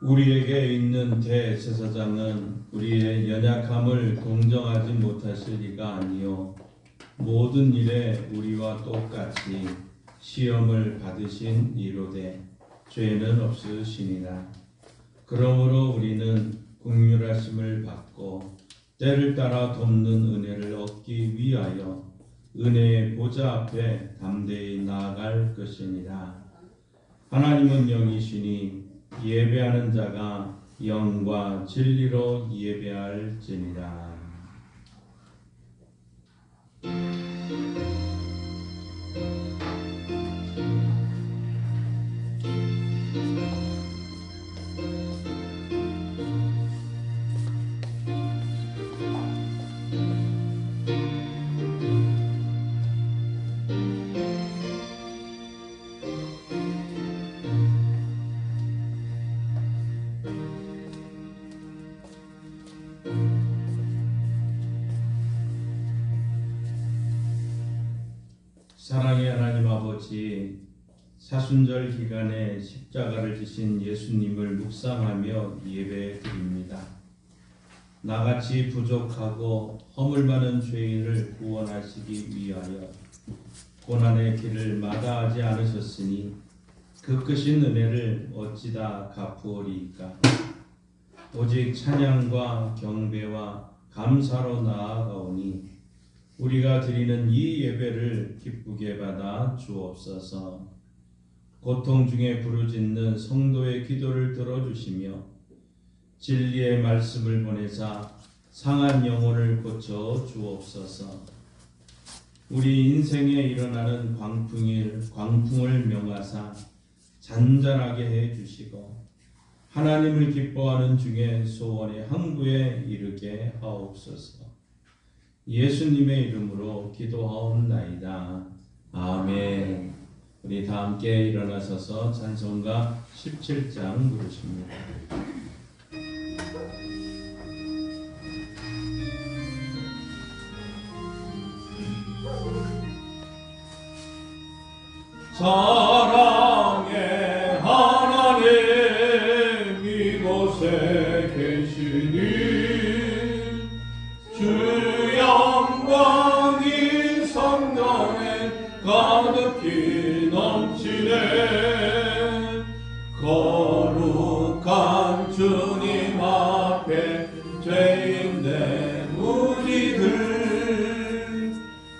우리에게 있는 대제사장은 우리의 연약함을 동정하지 못하실 리가 아니요 모든 일에 우리와 똑같이 시험을 받으신 이로되 죄는 없으시니라. 그러므로 우리는 긍휼하심을 받고 때를 따라 돕는 은혜를 얻기 위하여 은혜의 보좌 앞에 담대히 나아갈 것이니라. 하나님은 영이시니 예배하는 자가 영과 진리로 예배할지니라. 사랑의 하나님 아버지, 사순절 기간에 십자가를 지신 예수님을 묵상하며 예배드립니다. 나같이 부족하고 허물 많은 죄인을 구원하시기 위하여 고난의 길을 마다하지 않으셨으니 그 크신 은혜를 어찌다 갚으리이까. 오직 찬양과 경배와 감사로 나아가오니 우리가 드리는 이 예배를 기쁘게 받아 주옵소서. 고통 중에 부르짖는 성도의 기도를 들어주시며 진리의 말씀을 보내사 상한 영혼을 고쳐 주옵소서. 우리 인생에 일어나는 광풍을 명하사 잔잔하게 해주시고 하나님을 기뻐하는 중에 소원의 항구에 이르게 하옵소서. 예수님의 이름으로 기도하옵나이다. 아멘. 우리 다 함께 일어나서서 찬송가 17장 부르십니다. 사랑의 하나님 이곳에 계시니 주 영광이 성령에 가득히 넘치네. 거룩한 주님 앞에 죄인된 우리들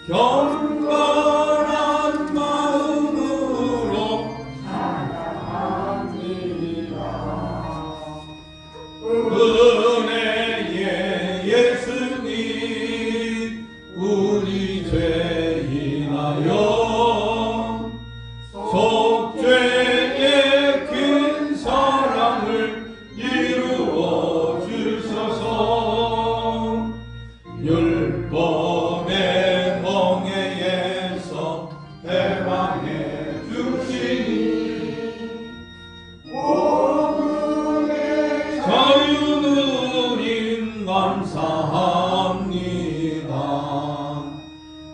경건한 마음으로 찬양합니다. 은혜의 예수님 우리 죄 인하여 속죄의 큰 사랑을 이루어 주소서. 율법의 멍에에서 해방해 주시니 복음의 자유 누린 감사합니다.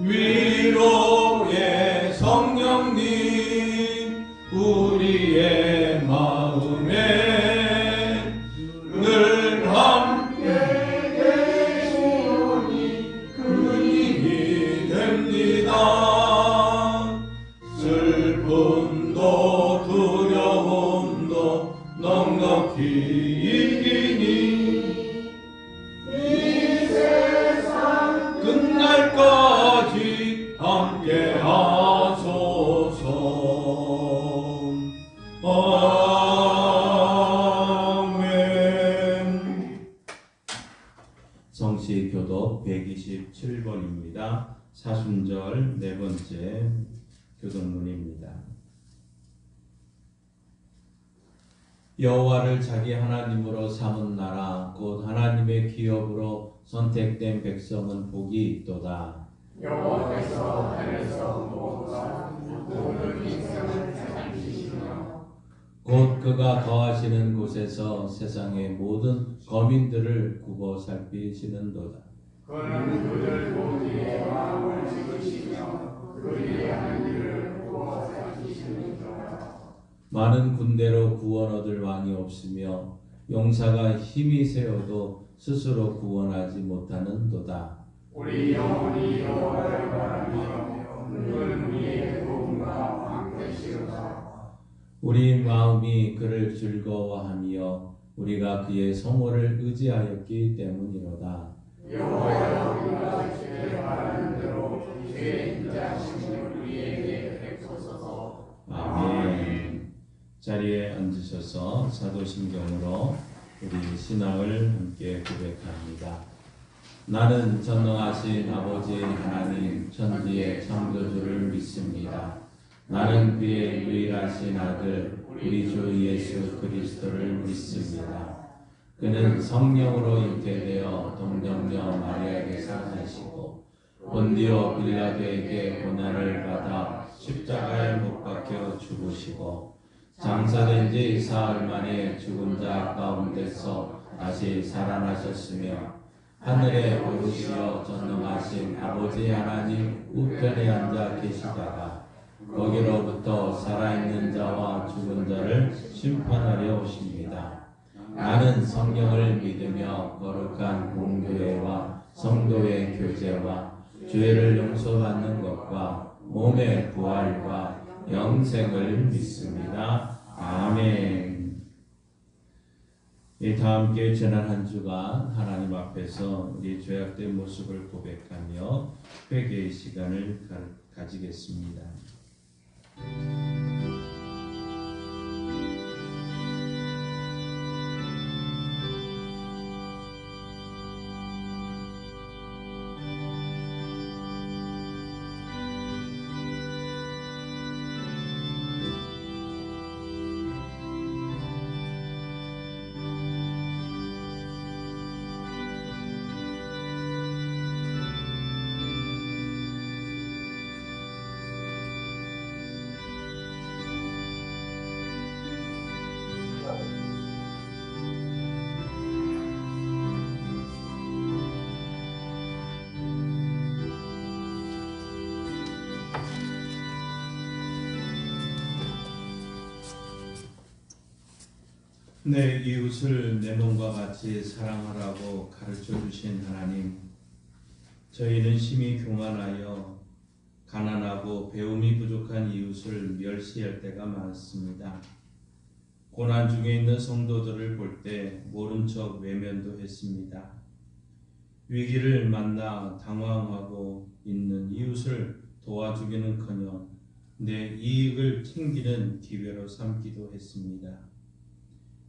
위로의 성령님 우리의 마음에 늘 함께 계시오니 그 힘이 됩니다. 슬픔도 두려움도 넉넉히 이기니 이 세상 끝날까지 함께 하소서. 아멘. 성시 교독 127번입니다. 사순절 네 번째 교독문입니다. 여호와를 자기 하나님으로 삼은 나라 곧 하나님의 기업으로 선택된 백성은 복이 있도다. 여호와께서 하늘에서 모든 모든 인생을 찾으시며 곧 그가 거하시는 곳에서 세상의 모든 거민들을 굽어 살피시는도다. 그는 그들 모두의 마음을 지으시며 그들이 하는 일을 구워 살피시는도다. 많은 군대로 구원 얻을 왕이 없으며 용사가 힘이 세어도 스스로 구원하지 못하는도다. 우리 영혼이 여호와를 바라며 그는 우리의 도움과 왕 되시로다. 우리 마음이 그를 즐거워하며 우리가 그의 성호를 의지하였기 때문이로다. 여호와여, 우리가 주의 바라는 대로 주의 인자하심을 우리에게 베푸소서. 아멘. 자리에 앉으셔서 사도신경으로 우리 신앙을 함께 고백합니다. 나는 전능하신 아버지 하나님 천지의 창조주를 믿습니다. 나는 그의 유일하신 아들 우리 주 예수 그리스도를 믿습니다. 그는 성령으로 잉태되어 동정녀 마리아에게서 나시고 본디오 빌라도에게 고난을 받아 십자가에 못 박혀 죽으시고 장사된 지 사흘 만에 죽은 자 가운데서 다시 살아나셨으며 하늘에 오르시어 전능하신 아버지 하나님 우편에 앉아 계시다가 거기로부터 살아있는 자와 죽은 자를 심판하려 오십니다. 나는 성령을 믿으며 거룩한 공교회와 성도의 교제와 죄를 용서받는 것과 몸의 부활과 영생을 믿습니다. 아멘. 다 함께 지난 한 주간 하나님 앞에서 우리 죄악된 모습을 고백하며 회개의 시간을 가지겠습니다. 내 이웃을 내 몸과 같이 사랑하라고 가르쳐 주신 하나님, 저희는 심히 교만하여 가난하고 배움이 부족한 이웃을 멸시할 때가 많습니다. 고난 중에 있는 성도들을 볼 때 모른 척 외면도 했습니다. 위기를 만나 당황하고 있는 이웃을 도와주기는커녕 내 이익을 챙기는 기회로 삼기도 했습니다.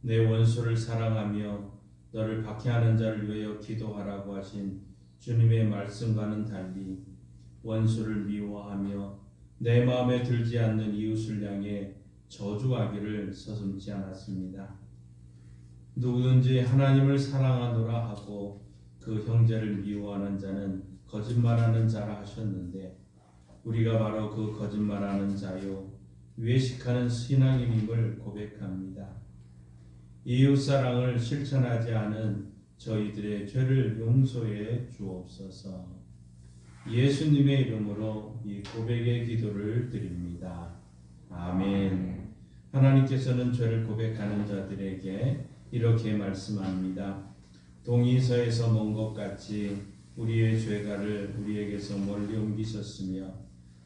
내 원수를 사랑하며 너를 박해하는 자를 위하여 기도하라고 하신 주님의 말씀과는 달리 원수를 미워하며 내 마음에 들지 않는 이웃을 향해 저주하기를 서슴지 않았습니다. 누구든지 하나님을 사랑하노라 하고 그 형제를 미워하는 자는 거짓말하는 자라 하셨는데 우리가 바로 그 거짓말하는 자요 외식하는 신앙인임을 고백합니다. 이웃사랑을 실천하지 않은 저희들의 죄를 용서해 주옵소서. 예수님의 이름으로 이 고백의 기도를 드립니다. 아멘. 하나님께서는 죄를 고백하는 자들에게 이렇게 말씀합니다. 동이 서에서 먼 것 같이 우리의 죄가를 우리에게서 멀리 옮기셨으며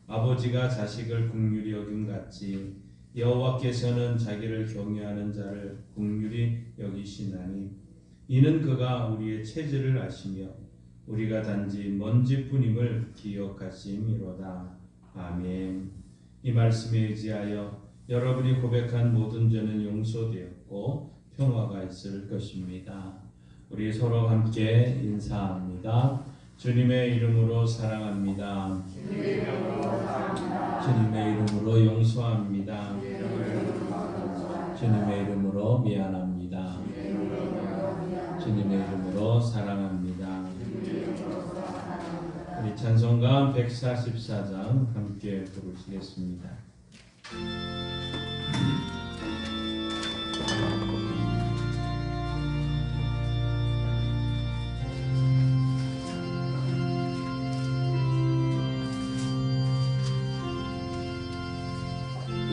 아버지가 자식을 긍휼히 여김 같이 여호와께서는 자기를 경외하는 자를 긍휼히 여기시나니 이는 그가 우리의 체질을 아시며 우리가 단지 먼지뿐임을 기억하심이로다. 아멘. 이 말씀에 의지하여 여러분이 고백한 모든 죄는 용서되었고 평화가 있을 것입니다. 우리 서로 함께 인사합니다. 주님의 이름으로 사랑합니다. 주님의 이름으로 용서합니다. 주님의 이름으로 미안합니다. 주님의 이름으로 사랑합니다. 우리 찬송가 144장 함께 부르시겠습니다.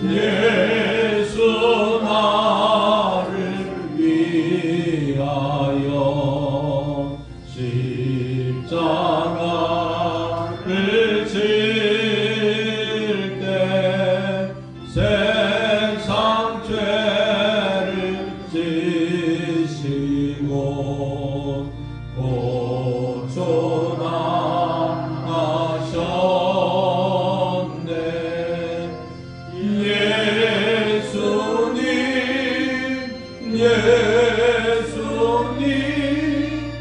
예수 예수님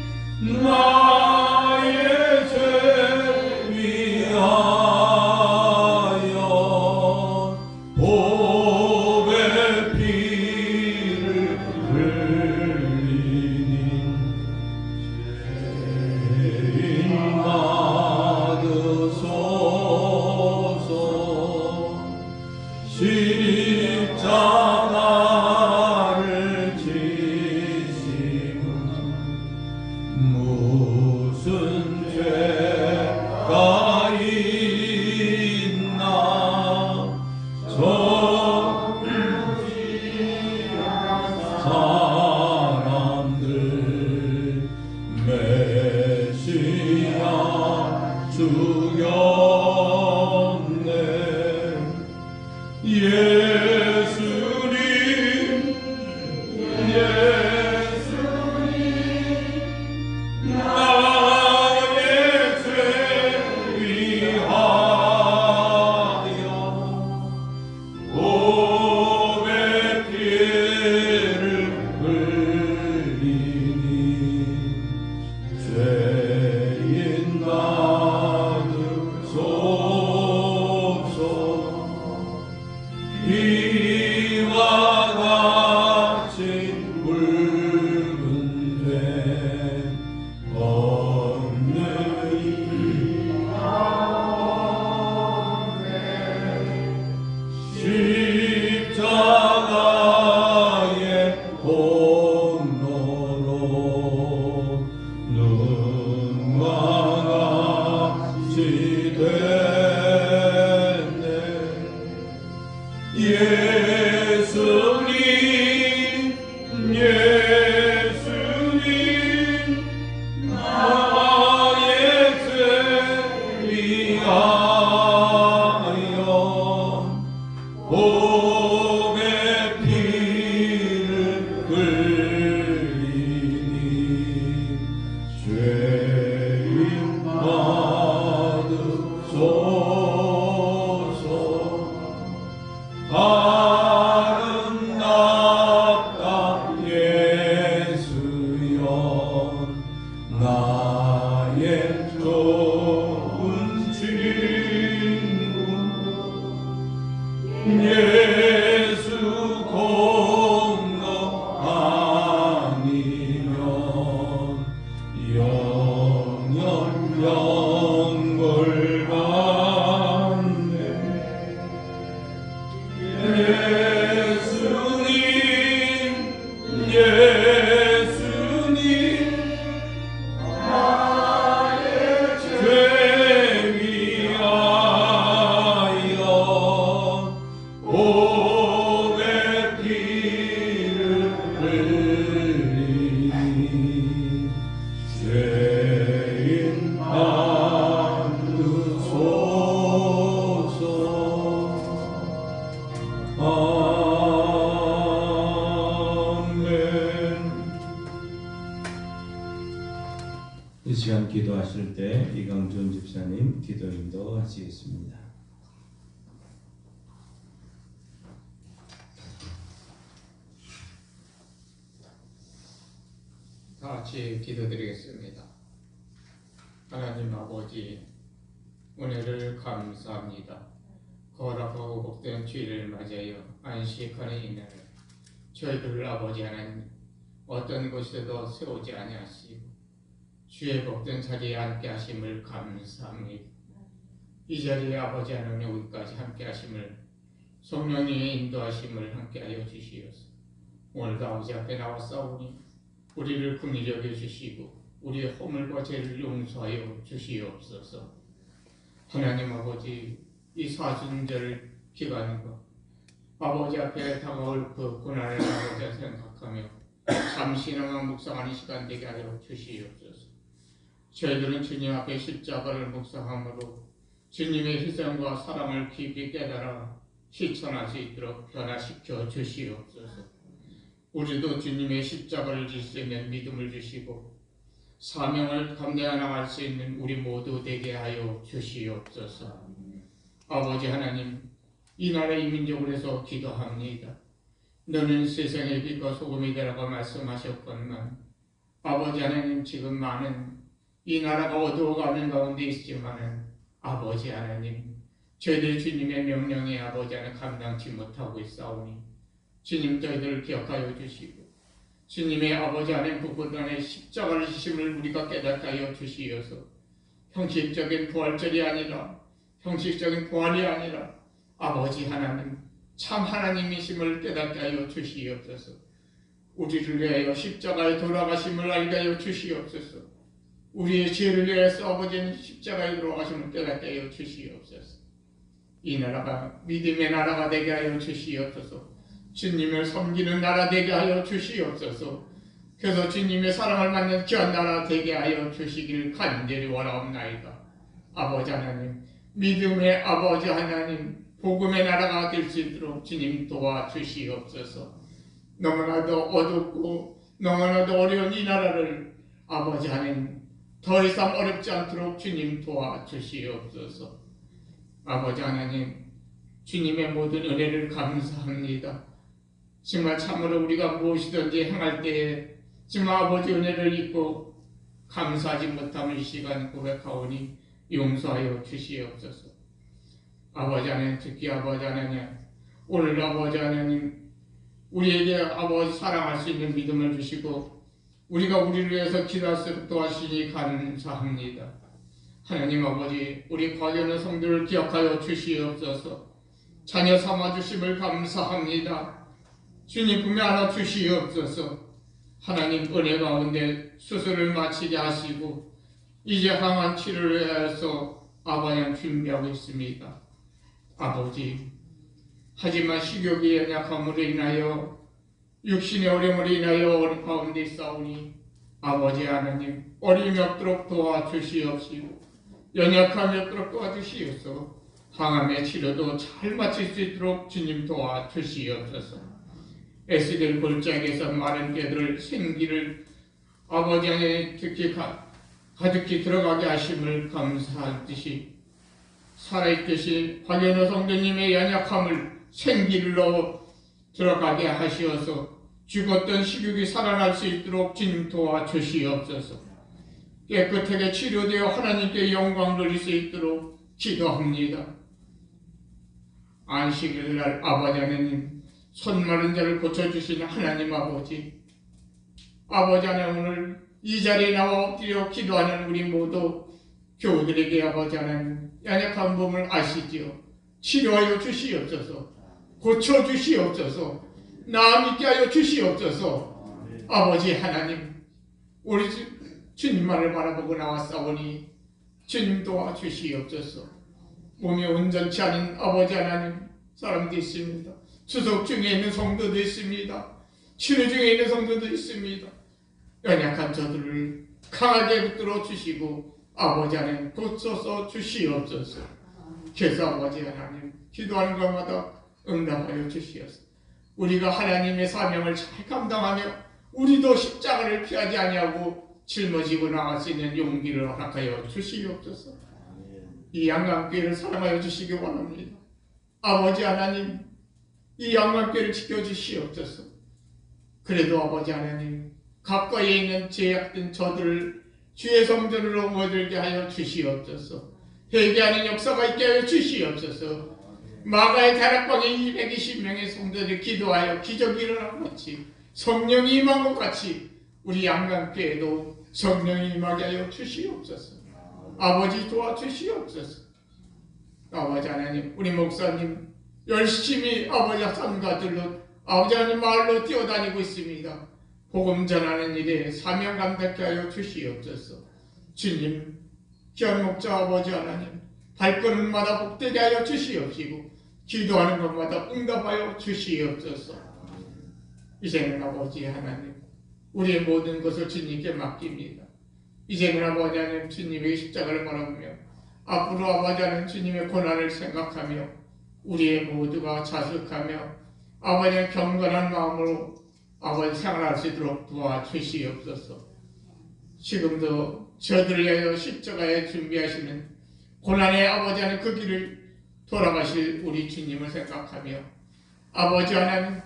나의 죄 위하여 보배 피를 흘리니 죄인 받으소서 십자가를 지시고 무슨 죄가 있나 저 사람들 메시아 죽였네 예수님 나의 죄 위하여 보배 피를 흘리니 죄인 받으소서 이와 같이 붉은 죄 없는 십자가의 공로로 눈과 같이 됐네 예수님 나의 죄 위하여 보배 피를 흘리니 죄인 받으소서 아름답다 예수여 나의 좋은 친구 예수 공로 아니면 영영 영골 같네 예수님 나의 죄 위하여 보배 피를 흘리니 죄인 받으소서 이 시간 기도하실 때 이강준 집사님 기도 인도하시겠습니다. 다 같이 기도드리겠습니다. 하나님 아버지, 은혜를 감사합니다. 거룩하고 복된 주일을 맞이하여 안식하는 이날 저희들 아버지 하나님 어떤 곳에도 세우지 아니하시고 주의 복된 자리에 함께 하심을 감사합니다. 이 자리에 아버지 하나님 여기까지 함께 하심을 성령님의 인도하심을 함께 하여 주시옵소서. 오늘도 아버지 앞에 나와 싸우니 우리를 긍휼히 여겨 주시고 우리의 허물과 죄를 용서하여 주시옵소서. 하나님 아버지, 이 사순절 기간과 아버지 앞에 다가올 그 고난을 아버지 생각하며 잠시나마 묵상하는 시간 되게 하여 주시옵소서. 저희들은 주님 앞에 십자가를 묵상함으로 주님의 희생과 사랑을 깊이 깨달아 실천할 수 있도록 변화시켜 주시옵소서. 우리도 주님의 십자가를 질 수 있는 믿음을 주시고 사명을 감내어 나갈 수 있는 우리 모두 되게 하여 주시옵소서. 아버지 하나님, 이 나라 이민족을 해서 기도합니다. 너는 세상의 빛과 소금이 되라고 말씀하셨건만 아버지 하나님, 지금 많은 이 나라가 어두워가는 가운데 있지만은 아버지 하나님, 저희들 주님의 명령에 아버지 하나님 감당치 못하고 있사오니 주님 저희들을 기억하여 주시고 주님의 아버지 하나님 부부단의 십자가를 지심을 우리가 깨닫게 하여 주시어서 형식적인 부활절이 아니라 형식적인 부활이 아니라 아버지 하나님 참 하나님이심을 깨닫게 하여 주시옵소서. 우리를 위하여 십자가에 돌아가심을 알게 하여 주시옵소서. 우리의 죄를 위해서 아버지는 십자가에 돌아가심을 깨닫게 하여 주시옵소서. 이 나라가 믿음의 나라가 되게 하여 주시옵소서. 주님을 섬기는 나라 되게 하여 주시옵소서. 그래서 주님의 사랑을 받는 귀한 나라 되게 하여 주시길 간절히 원하옵나이다. 아버지 하나님, 믿음의 아버지 하나님, 복음의 나라가 될 수 있도록 주님 도와주시옵소서. 너무나도 어둡고 너무나도 어려운 이 나라를 아버지 하나님 더 이상 어렵지 않도록 주님 도와주시옵소서. 아버지 하나님, 주님의 모든 은혜를 감사합니다. 정말 참으로 우리가 무엇이든지 행할 때에 정말 아버지 은혜를 잊고 감사하지 못함을 이 시간 고백하오니 용서하여 주시옵소서. 아버지 하나님, 특히 아버지 하나님, 오늘 아버지 하나님 우리에게 아버지 사랑할 수 있는 믿음을 주시고 우리가 우리를 위해서 기도할수록 도와주시니 감사합니다. 하나님 아버지, 우리 과교는 성도를 기억하여 주시옵소서. 자녀 삼아주심을 감사합니다. 주님 품에 안아 주시옵소서. 하나님 은혜 가운데 수술을 마치게 하시고 이제 항암 치료를 위해서 아버지 준비하고 있습니다. 아버지, 하지만 식욕이 연약함으로 인하여 육신의 어려움으로 인하여 어린 가운데 있사오니 아버지 하나님 어림이 없도록 도와주시옵시고 연약함이 없도록 도와주시옵소서. 항암의 치료도 잘 마칠 수 있도록 주님 도와주시옵소서. 애쓰들 골짜기에서 마른 개들 생기를 아버지 안에 특히 가득히 들어가게 하심을 감사하듯이 살아있듯이 박연호 성도님의 연약함을 생기를 넣어 들어가게 하시어서 죽었던 식욕이 살아날 수 있도록 주님 도와주시옵소서. 깨끗하게 치료되어 하나님께 영광 돌릴 수 있도록 기도합니다. 안식일 날 아버지 하나님, 손 마른 자를 고쳐주시는 하나님 아버지, 아버지 하나님 오늘 이 자리에 나와 엎드려 기도하는 우리 모두 교우들에게 아버지 하나님 연약한 몸을 아시지요. 치료하여 주시옵소서. 고쳐주시옵소서. 나아 믿게 하여 주시옵소서. 아버지 하나님, 우리 주님만을 바라보고 나왔사오니 주님 도와주시옵소서. 몸이 온전치 않은 아버지 하나님 사람도 있습니다. 추석 중에 있는 성도도 있습니다. 치료 중에 있는 성도도 있습니다. 연약한 저들을 강하게 붙들어 주시고 아버지 하나님 고쳐서 주시옵소서. 그래서 아버지 하나님 기도하는 것마다 응답하여 주시옵소서. 우리가 하나님의 사명을 잘 감당하며 우리도 십자가를 피하지 아니하고 짊어지고 나갈 수 있는 용기를 허락하여 주시옵소서. 이 양강교회를 사랑하여 주시기 원합니다. 아버지 하나님, 이 양강교회를 지켜주시옵소서. 그래도 아버지 하나님, 가까이에 있는 죄악된 저들을 주의 성전으로 모들게 하여 주시옵소서. 회개하는 역사가 있게 하여 주시옵소서. 마가의 다락방에 220명의 성도들이 기도하여 기적이 일어난 것 같이 성령이 임한 것 같이 우리 양강교회도 성령이 임하게 하여 주시옵소서. 아버지 도와주시옵소서. 아버지 하나님, 우리 목사님 열심히 아버지 산가들로 아버지 하나님 마을로 뛰어다니고 있습니다. 복음 전하는 일에 사명 감당케 하여 주시옵소서. 주님, 귀한 목자 아버지 하나님 발걸음마다 복되게 하여 주시옵시고 기도하는 것마다 응답하여 주시옵소서. 이제는 아버지 하나님 우리의 모든 것을 주님께 맡깁니다. 이제는 아버지 하나님 주님의 십자가를 바라보며 앞으로 아버지 하나님 주님의 고난을 생각하며 우리의 모두가 자숙하며 아버지 하나님 경건한 마음으로 아버지 생활할 수 있도록 도와주시옵소서. 지금도 저들을 위하여 십자가에 준비하시는 고난의 아버지 하나님 그 길을 돌아가실 우리 주님을 생각하며 아버지 하나님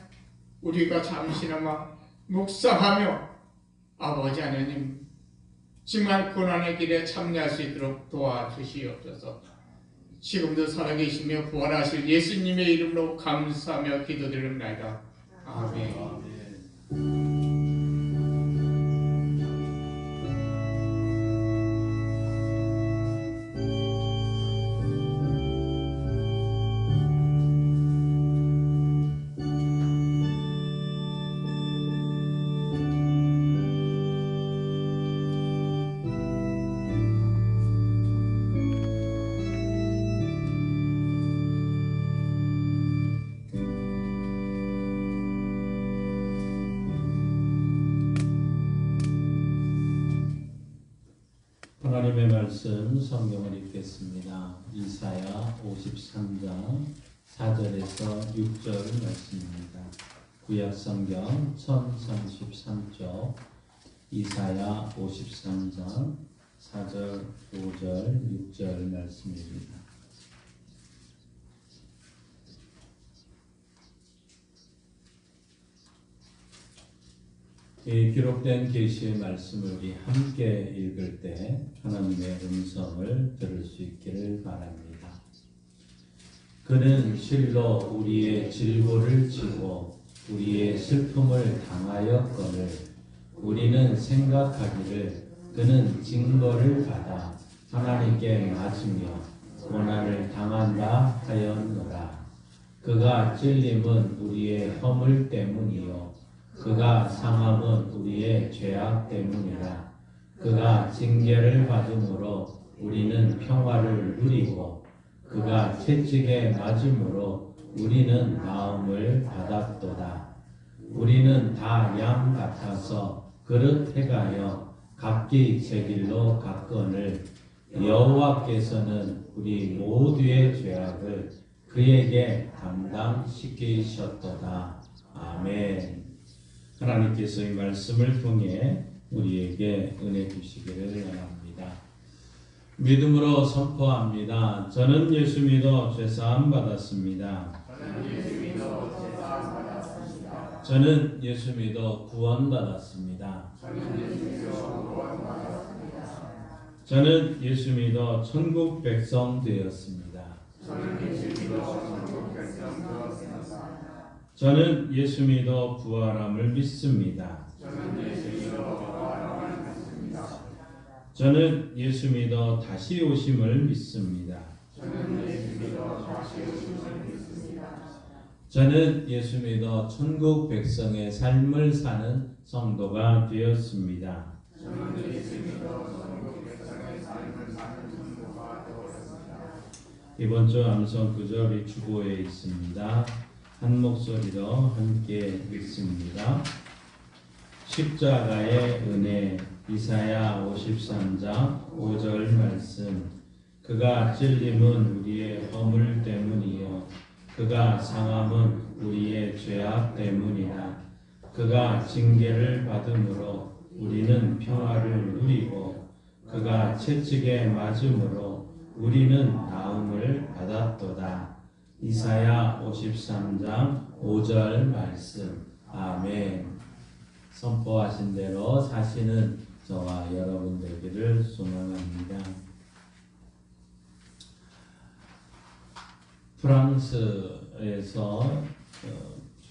우리가 잠시나마 묵상하며 아버지 하나님 정말 고난의 길에 참여할 수 있도록 도와주시옵소서. 지금도 살아계시며 부활하실 예수님의 이름으로 감사하며 기도드립니다. 아멘. 하나님의 말씀 성경을 읽겠습니다. 이사야 53장 4절에서 6절 말씀입니다. 구약 성경 1033쪽 이사야 53장 4절, 5절, 6절 말씀입니다. 이 기록된 계시의 말씀을 우리 함께 읽을 때 하나님의 음성을 들을 수 있기를 바랍니다. 그는 실로 우리의 질고를 지고 우리의 슬픔을 당하였거늘 우리는 생각하기를 그는 징벌을 받아 하나님께 맞으며 고난을 당한다 하였노라. 그가 찔림은 우리의 허물 때문이요 그가 상함은 우리의 죄악 때문이라. 그가 징계를 받음으로 우리는 평화를 누리고 그가 채찍에 맞음으로 우리는 나음을 받았도다. 우리는 다 양 같아서 그릇 해가여 각기 제 길로 갔거늘 여호와께서는 우리 모두의 죄악을 그에게 담당시키셨도다. 아멘. 하나님께서 이 말씀을 통해 우리에게 은혜 주시기를 원합니다. 믿음으로 선포합니다. 저는 예수 믿어 죄사함 받았습니다. 저는 예수 믿어 구원 받았습니다. 저는 예수 믿어 천국 백성 되었습니다. 저는 예수 믿어 부활함을 믿습니다. 저는 예수 믿어 다시 오심을 믿습니다. 저는 예수 믿어 천국 백성의 삶을 사는 성도가 되었습니다. 이번 주 암송 구절이 주보에 있습니다. 한 목소리로 함께 읽습니다. 십자가의 은혜. 이사야 53장 5절 말씀. 그가 찔림은 우리의 허물 때문이요 그가 상함은 우리의 죄악 때문이라. 그가 징계를 받음으로 우리는 평화를 누리고 그가 채찍에 맞음으로 우리는 나음을 받았도다. 이사야 53장 5절 말씀. 아멘. 선포하신 대로 사시는 저와 여러분 되기를 소망합니다.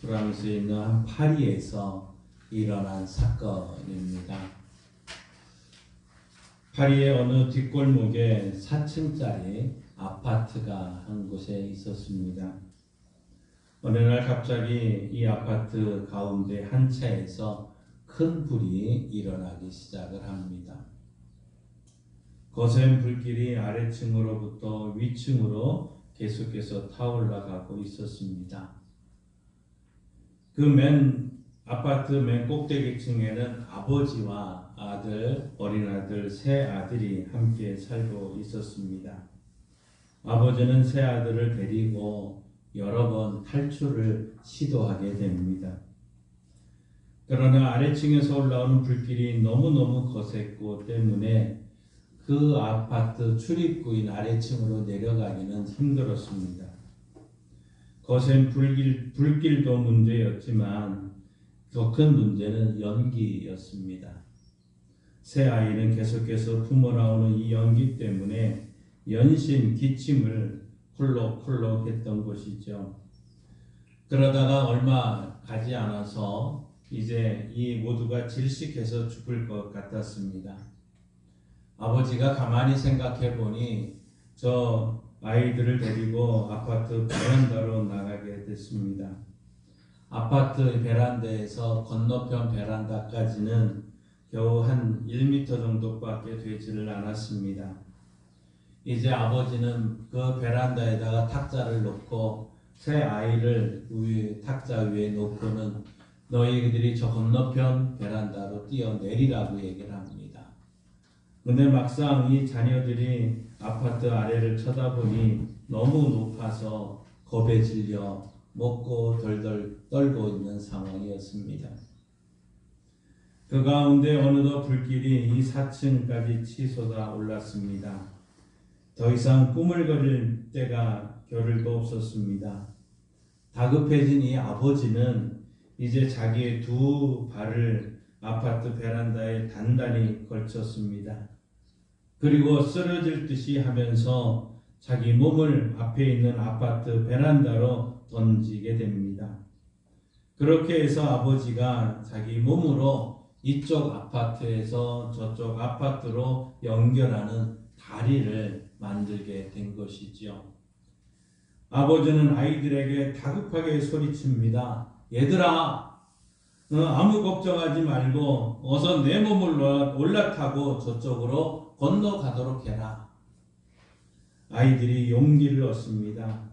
프랑스에 있는 한 파리에서 일어난 사건입니다. 파리의 어느 뒷골목에 4층짜리 아파트가 한 곳에 있었습니다. 어느 날 갑자기 이 아파트 가운데 한 차에서 큰 불이 일어나기 시작을 합니다. 거센 불길이 아래층으로부터 위층으로 계속해서 타올라가고 있었습니다. 아파트 맨 꼭대기층에는 아버지와 아들, 어린아들, 세 아들이 함께 살고 있었습니다. 아버지는 세 아들을 데리고 여러 번 탈출을 시도하게 됩니다. 그러나 아래층에서 올라오는 불길이 너무너무 거셌고 때문에 그 아파트 출입구인 아래층으로 내려가기는 힘들었습니다. 거센 불길도 문제였지만 더 큰 문제는 연기였습니다. 새 아이는 계속해서 품어나오는 이 연기 때문에 연신 기침을 콜록콜록 했던 것이죠. 그러다가 얼마 가지 않아서 이제 이 모두가 질식해서 죽을 것 같았습니다. 아버지가 가만히 생각해 보니 저 아이들을 데리고 아파트 베란다로 나가게 됐습니다. 아파트 베란다에서 건너편 베란다까지는 겨우 한 1m 정도밖에 되지를 않았습니다. 이제 아버지는 그 베란다에다가 탁자를 놓고 새 아이를 탁자 위에 놓고는 너희들이 저 건너편 베란다로 뛰어내리라고 얘기를 합니다. 근데 막상 이 자녀들이 아파트 아래를 쳐다보니 너무 높아서 겁에 질려 먹고 덜덜 떨고 있는 상황이었습니다. 그 가운데 어느덧 불길이 이 4층까지 치솟아 올랐습니다. 더 이상 꾸물거릴 때가 겨를도 없었습니다. 다급해진 이 아버지는 이제 자기의 두 발을 아파트 베란다에 단단히 걸쳤습니다. 그리고 쓰러질 듯이 하면서 자기 몸을 앞에 있는 아파트 베란다로 던지게 됩니다. 그렇게 해서 아버지가 자기 몸으로 이쪽 아파트에서 저쪽 아파트로 연결하는 다리를 만들게 된 것이지요. 아버지는 아이들에게 다급하게 소리칩니다. 얘들아, 아무 걱정하지 말고 어서 내 몸을 올라타고 저쪽으로 건너가도록 해라. 아이들이 용기를 얻습니다.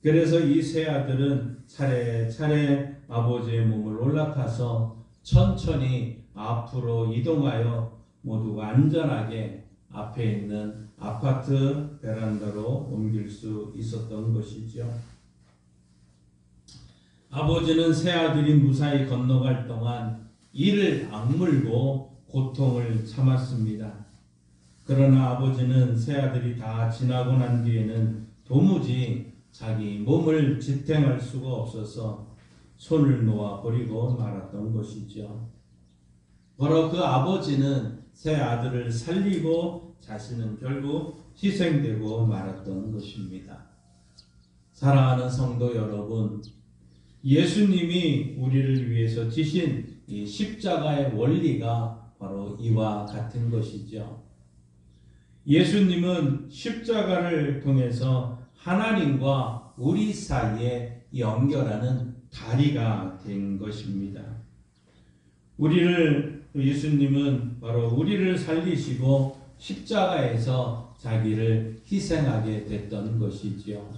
그래서 이 세 아들은 차례차례 아버지의 몸을 올라타서 천천히 앞으로 이동하여 모두가 안전하게 앞에 있는 아파트 베란다로 옮길 수 있었던 것이죠. 아버지는 세 아들이 무사히 건너갈 동안 이를 악물고 고통을 참았습니다. 그러나 아버지는 세 아들이 다 지나고 난 뒤에는 도무지 자기 몸을 지탱할 수가 없어서 손을 놓아 버리고 말았던 것이죠. 바로 그 아버지는 세 아들을 살리고 자신은 결국 희생되고 말았던 것입니다. 사랑하는 성도 여러분, 예수님이 우리를 위해서 지신 이 십자가의 원리가 바로 이와 같은 것이죠. 예수님은 십자가를 통해서 하나님과 우리 사이에 연결하는 다리가 된 것입니다. 예수님은 바로 우리를 살리시고 십자가에서 자기를 희생하게 됐던 것이지요.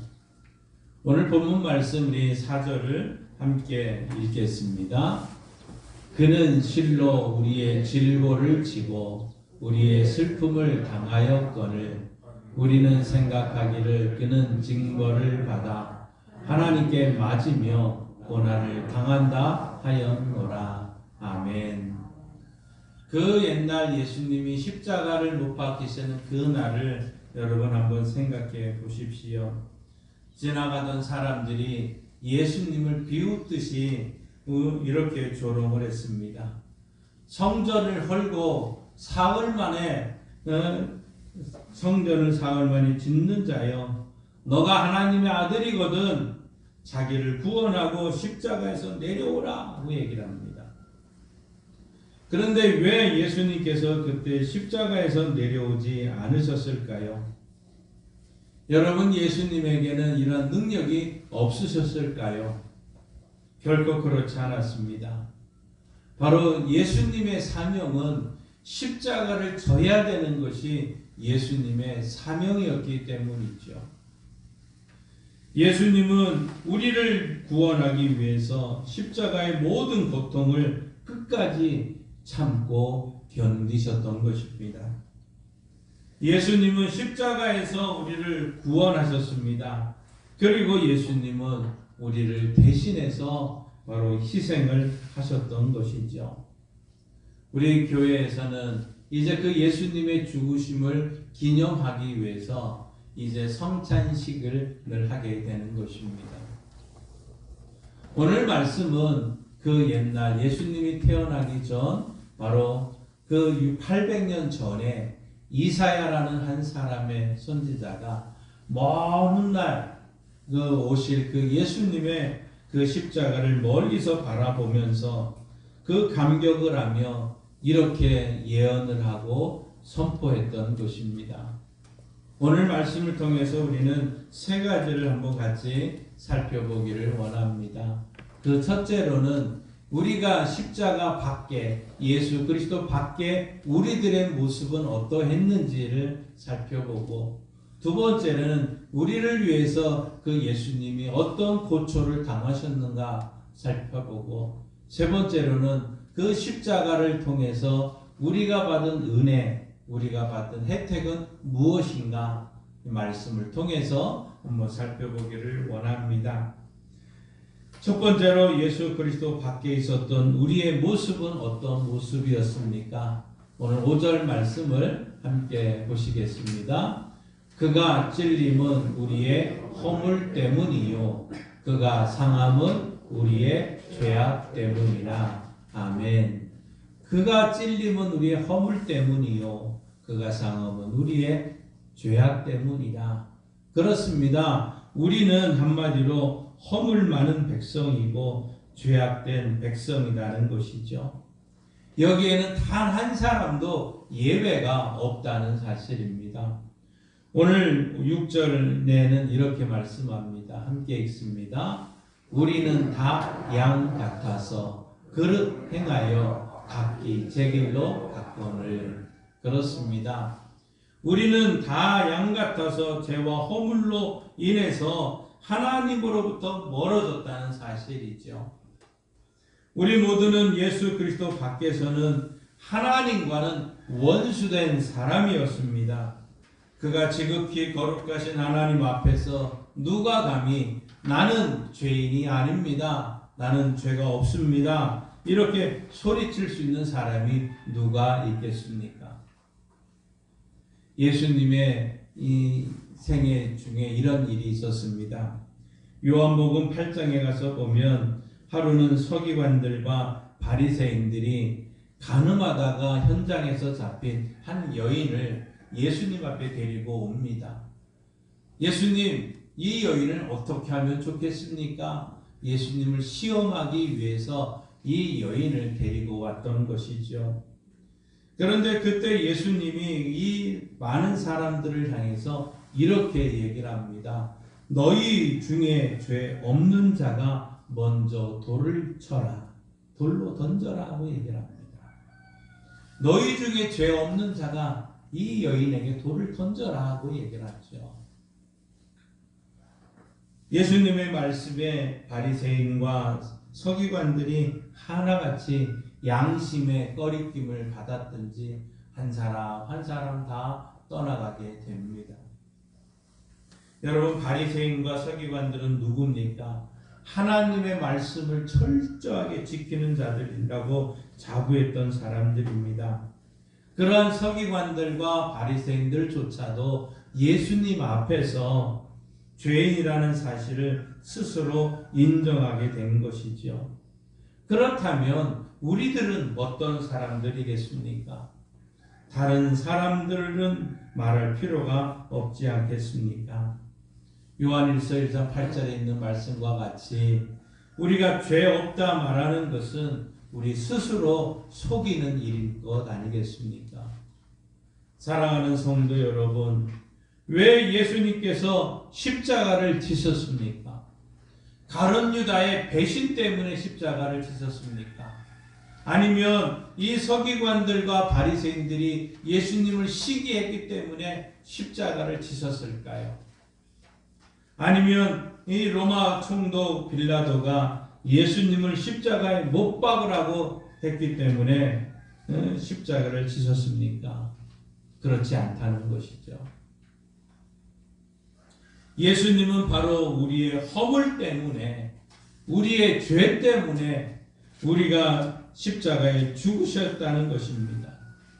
오늘 본문 말씀 우리 4절을 함께 읽겠습니다. 그는 실로 우리의 질고를 지고 우리의 슬픔을 당하였거늘 우리는 생각하기를 그는 징벌을 받아 하나님께 맞으며 고난을 당한다 하였노라. 아멘. 그 옛날 예수님이 십자가를 못 박히시는 그 날을 여러분 한번 생각해 보십시오. 지나가던 사람들이 예수님을 비웃듯이 이렇게 조롱을 했습니다. 성전을 헐고 사흘 만에 성전을 사흘 만에 짓는 자여, 너가 하나님의 아들이거든 자기를 구원하고 십자가에서 내려오라 하고 얘기를 합니다. 그런데 왜 예수님께서 그때 십자가에서 내려오지 않으셨을까요? 여러분, 예수님에게는 이런 능력이 없으셨을까요? 결코 그렇지 않았습니다. 바로 예수님의 사명은 십자가를 져야 되는 것이 예수님의 사명이었기 때문이죠. 예수님은 우리를 구원하기 위해서 십자가의 모든 고통을 끝까지 참고 견디셨던 것입니다. 예수님은 십자가에서 우리를 구원하셨습니다. 그리고 예수님은 우리를 대신해서 바로 희생을 하셨던 것이죠. 우리 교회에서는 이제 그 예수님의 죽으심을 기념하기 위해서 이제 성찬식을 늘 하게 되는 것입니다. 오늘 말씀은 그 옛날 예수님이 태어나기 전 바로 그 800년 전에 이사야라는 한 사람의 선지자가 먼 훗날 그 오실 그 예수님의 그 십자가를 멀리서 바라보면서 그 감격을 하며 이렇게 예언을 하고 선포했던 것입니다. 오늘 말씀을 통해서 우리는 세 가지를 한번 같이 살펴보기를 원합니다. 그 첫째로는 우리가 십자가 밖에, 예수 그리스도 밖에 우리들의 모습은 어떠했는지를 살펴보고, 두 번째는 우리를 위해서 그 예수님이 어떤 고초를 당하셨는가 살펴보고, 세 번째로는 그 십자가를 통해서 우리가 받은 은혜, 우리가 받은 혜택은 무엇인가 말씀을 통해서 한번 살펴보기를 원합니다. 첫 번째로 예수 그리스도 밖에 있었던 우리의 모습은 어떤 모습이었습니까? 오늘 5절 말씀을 함께 보시겠습니다. 그가 찔림은 우리의 허물 때문이요 그가 상함은 우리의 죄악 때문이라. 아멘. 그가 찔림은 우리의 허물 때문이요 그가 상함은 우리의 죄악 때문이라. 그렇습니다. 우리는 한마디로 허물 많은 백성이고 죄악된 백성이라는 것이죠. 여기에는 단 한 사람도 예외가 없다는 사실입니다. 오늘 6절 내는 이렇게 말씀합니다. 함께 읽습니다. 우리는 다 양 같아서 그릇 행하여 각기 제 길로 갔거늘. 그렇습니다. 우리는 다 양 같아서 죄와 허물로 인해서 하나님으로부터 멀어졌다는 사실이죠. 우리 모두는 예수 그리스도 밖에서는 하나님과는 원수된 사람이었습니다. 그가 지극히 거룩하신 하나님 앞에서 누가 감히 나는 죄인이 아닙니다. 나는 죄가 없습니다. 이렇게 소리칠 수 있는 사람이 누가 있겠습니까? 예수님의 이 생애 중에 이런 일이 있었습니다. 요한복음 8장에 가서 보면 하루는 서기관들과 바리새인들이 간음하다가 현장에서 잡힌 한 여인을 예수님 앞에 데리고 옵니다. 예수님, 이 여인을 어떻게 하면 좋겠습니까? 예수님을 시험하기 위해서 이 여인을 데리고 왔던 것이죠. 그런데 그때 예수님이 이 많은 사람들을 향해서 이렇게 얘기를 합니다. 너희 중에 죄 없는 자가 먼저 돌을 쳐라. 돌로 던져라 하고 얘기를 합니다. 너희 중에 죄 없는 자가 이 여인에게 돌을 던져라 하고 얘기를 하죠. 예수님의 말씀에 바리새인과 서기관들이 하나같이 양심의 꺼리낌을 받았든지 한 사람 한 사람 다 떠나가게 됩니다. 여러분, 바리새인과 서기관들은 누굽니까? 하나님의 말씀을 철저하게 지키는 자들이라고 자부했던 사람들입니다. 그러한 서기관들과 바리새인들조차도 예수님 앞에서 죄인이라는 사실을 스스로 인정하게 된 것이죠. 그렇다면 우리들은 어떤 사람들이겠습니까? 다른 사람들은 말할 필요가 없지 않겠습니까? 요한일서 1장 8절에 있는 말씀과 같이 우리가 죄 없다 말하는 것은 우리 스스로 속이는 일일 것 아니겠습니까? 사랑하는 성도 여러분, 왜 예수님께서 십자가를 지셨습니까? 가룟 유다의 배신 때문에 십자가를 지셨습니까? 아니면 이 서기관들과 바리새인들이 예수님을 시기했기 때문에 십자가를 지셨을까요? 아니면 이 로마 총독 빌라도가 예수님을 십자가에 못 박으라고 했기 때문에 십자가를 지셨습니까? 그렇지 않다는 것이죠. 예수님은 바로 우리의 허물 때문에, 우리의 죄 때문에 우리가 십자가에 죽으셨다는 것입니다.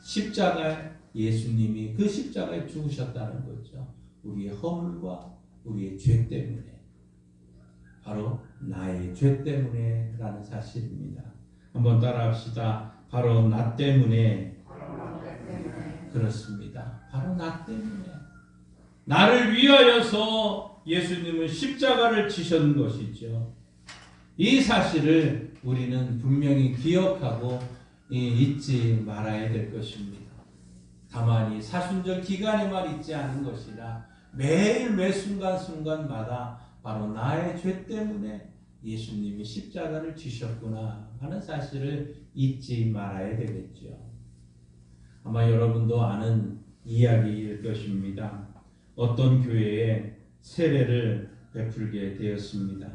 십자가에 예수님이 그 십자가에 죽으셨다는 거죠. 우리의 허물과 우리의 죄 때문에. 바로 나의 죄 때문에 라는 사실입니다. 한번 따라합시다. 바로 나 때문에. 그렇습니다. 바로 나 때문에. 나를 위하여서 예수님은 십자가를 지신 것이죠. 이 사실을 우리는 분명히 기억하고 잊지 말아야 될 것입니다. 다만 이 사순절 기간에만 있지 않은 것이라 매일 매 순간순간마다 바로 나의 죄 때문에 예수님이 십자가를 지셨구나 하는 사실을 잊지 말아야 되겠죠. 아마 여러분도 아는 이야기일 것입니다. 어떤 교회에 세례를 베풀게 되었습니다.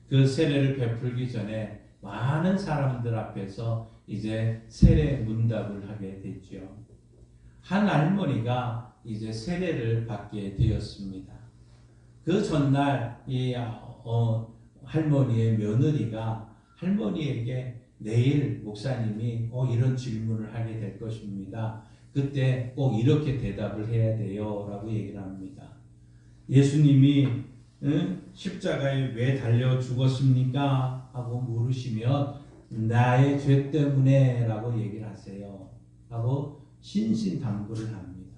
그 세례를 베풀기 전에 많은 사람들 앞에서 이제 세례 문답을 하게 됐죠. 한 할머니가 이제 세례를 받게 되었습니다. 그 전날 이 할머니의 며느리가 할머니에게 내일 목사님이 이런 질문을 하게 될 것입니다. 그때 꼭 이렇게 대답을 해야 돼요 라고 얘기를 합니다. 예수님이 십자가에 왜 달려 죽었습니까? 하고 물으시면 나의 죄 때문에 라고 얘기를 하세요 하고 신신당부를 합니다.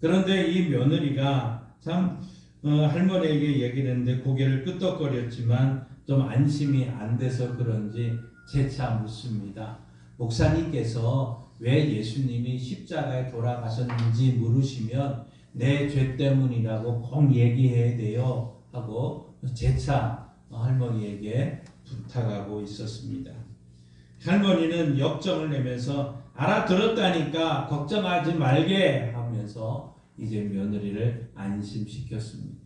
그런데 이 며느리가 참 할머니에게 얘기를 했는데 고개를 끄덕거렸지만 좀 안심이 안 돼서 그런지 재차 묻습니다. 목사님께서 왜 예수님이 십자가에 돌아가셨는지 물으시면 내 죄 때문이라고 꼭 얘기해야 돼요 하고 재차 할머니에게 부탁하고 있었습니다. 할머니는 역정을 내면서 알아들었다니까 걱정하지 말게 하면서 이제 며느리를 안심시켰습니다.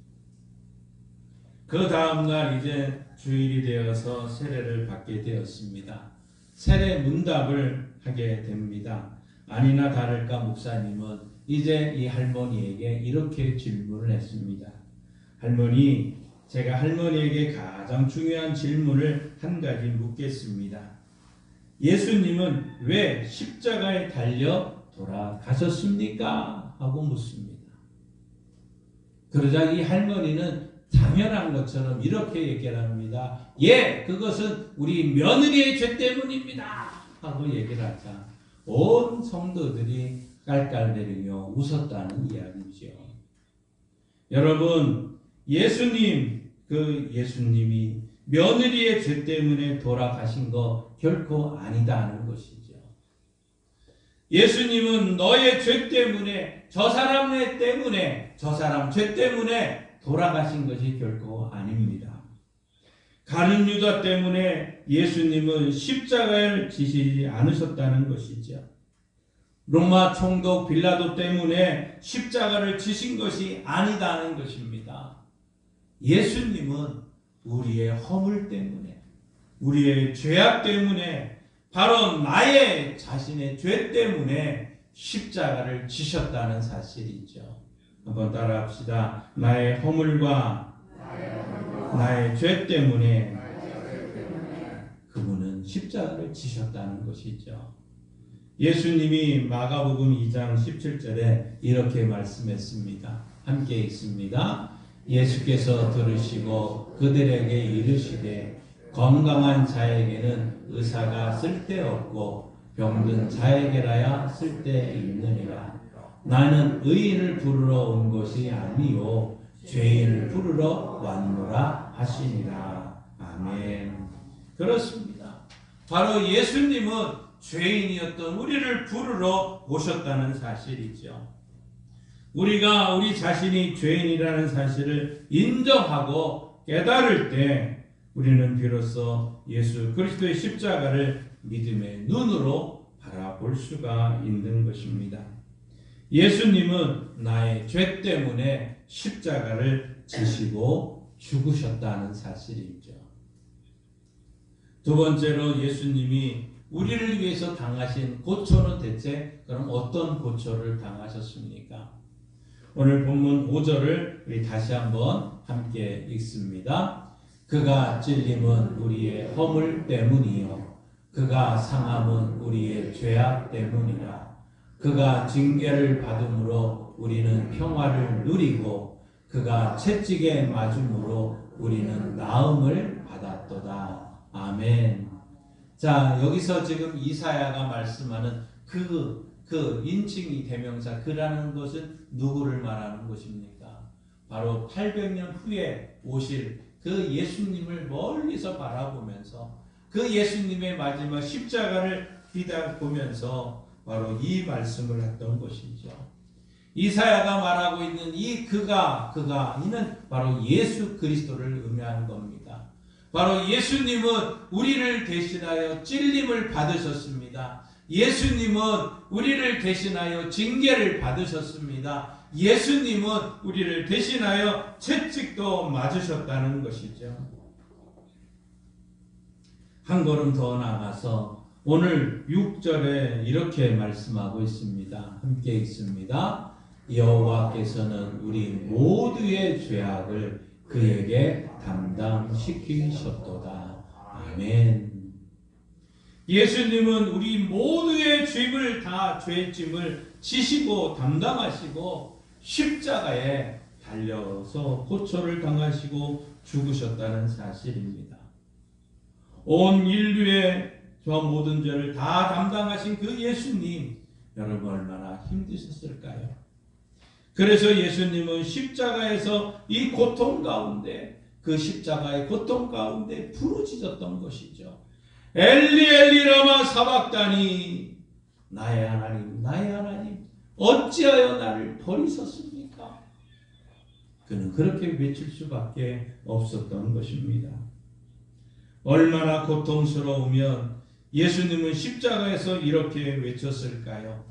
그 다음날 이제 주일이 되어서 세례를 받게 되었습니다. 세례 문답을 하게 됩니다. 아니나 다를까 목사님은 이제 이 할머니에게 이렇게 질문을 했습니다. 할머니, 제가 할머니에게 가장 중요한 질문을 한 가지 묻겠습니다. 예수님은 왜 십자가에 달려 돌아가셨습니까? 하고 묻습니다. 그러자 이 할머니는 당연한 것처럼 이렇게 얘기를 합니다. 예, 그것은 우리 며느리의 죄 때문입니다. 하고 얘기를 하자 온 성도들이 깔깔대리며 웃었다는 이야기죠. 여러분, 예수님이 며느리의 죄 때문에 돌아가신 거 결코 아니다는 것이죠. 예수님은 너의 죄 때문에, 저 사람 죄 때문에 돌아가신 것이 결코 아닙니다. 가룟 유다 때문에 예수님은 십자가를 지시지 않으셨다는 것이죠. 로마 총독 빌라도 때문에 십자가를 지신 것이 아니다는 것입니다. 예수님은 우리의 허물 때문에, 우리의 죄악 때문에, 바로 나의 자신의 죄 때문에 십자가를 지셨다는 사실이죠. 한번 따라합시다. 나의 허물과 나의 죄 때문에 그분은 십자가를 지셨다는 것이죠. 예수님이 마가복음 2장 17절에 이렇게 말씀했습니다. 함께 읽습니다. 예수께서 들으시고 그들에게 이르시되 건강한 자에게는 의사가 쓸데없고 병든 자에게라야 쓸데있느니라. 나는 의인을 부르러 온 것이 아니요 죄인을 부르러 왔노라 하시니라. 아멘. 그렇습니다. 바로 예수님은 죄인이었던 우리를 부르러 오셨다는 사실이죠. 우리가 우리 자신이 죄인이라는 사실을 인정하고 깨달을 때 우리는 비로소 예수 그리스도의 십자가를 믿음의 눈으로 바라볼 수가 있는 것입니다. 예수님은 나의 죄 때문에 십자가를 지시고 죽으셨다는 사실이죠. 두 번째로 예수님이 우리를 위해서 당하신 고초는 대체 그럼 어떤 고초를 당하셨습니까? 오늘 본문 5절을 우리 다시 한번 함께 읽습니다. 그가 찔림은 우리의 허물 때문이요 그가 상함은 우리의 죄악 때문이라. 그가 징계를 받음으로 우리는 평화를 누리고 그가 채찍에 맞음으로 우리는 나음을 받았도다. 아멘. 자, 여기서 지금 이사야가 말씀하는 그 인칭이 대명사 그라는 것은 누구를 말하는 것입니까? 바로 800년 후에 오실 그 예수님을 멀리서 바라보면서 그 예수님의 마지막 십자가를 뒤다보면서 바로 이 말씀을 했던 것이죠. 이사야가 말하고 있는 이 그가 이는 바로 예수 그리스도를 의미하는 겁니다. 바로 예수님은 우리를 대신하여 찔림을 받으셨습니다. 예수님은 우리를 대신하여 징계를 받으셨습니다. 예수님은 우리를 대신하여 채찍도 맞으셨다는 것이죠. 한 걸음 더 나가서 오늘 6절에 이렇게 말씀하고 있습니다. 함께 읽습니다. 여호와께서는 우리 모두의 죄악을 그에게 담당시키셨도다. 아멘. 예수님은 우리 모두의 죄짐을 지시고 담당하시고 십자가에 달려서 고초를 당하시고 죽으셨다는 사실입니다. 온 인류의 저 모든 죄를 다 담당하신 그 예수님, 여러분 얼마나 힘드셨을까요? 그래서 예수님은 십자가에서 이 고통 가운데, 그 십자가의 고통 가운데 부르짖었던 것이죠. 엘리 엘리 라마 사박다니, 나의 하나님 나의 하나님 어찌하여 나를 버리셨습니까? 그는 그렇게 외칠 수밖에 없었던 것입니다. 얼마나 고통스러우면 예수님은 십자가에서 이렇게 외쳤을까요?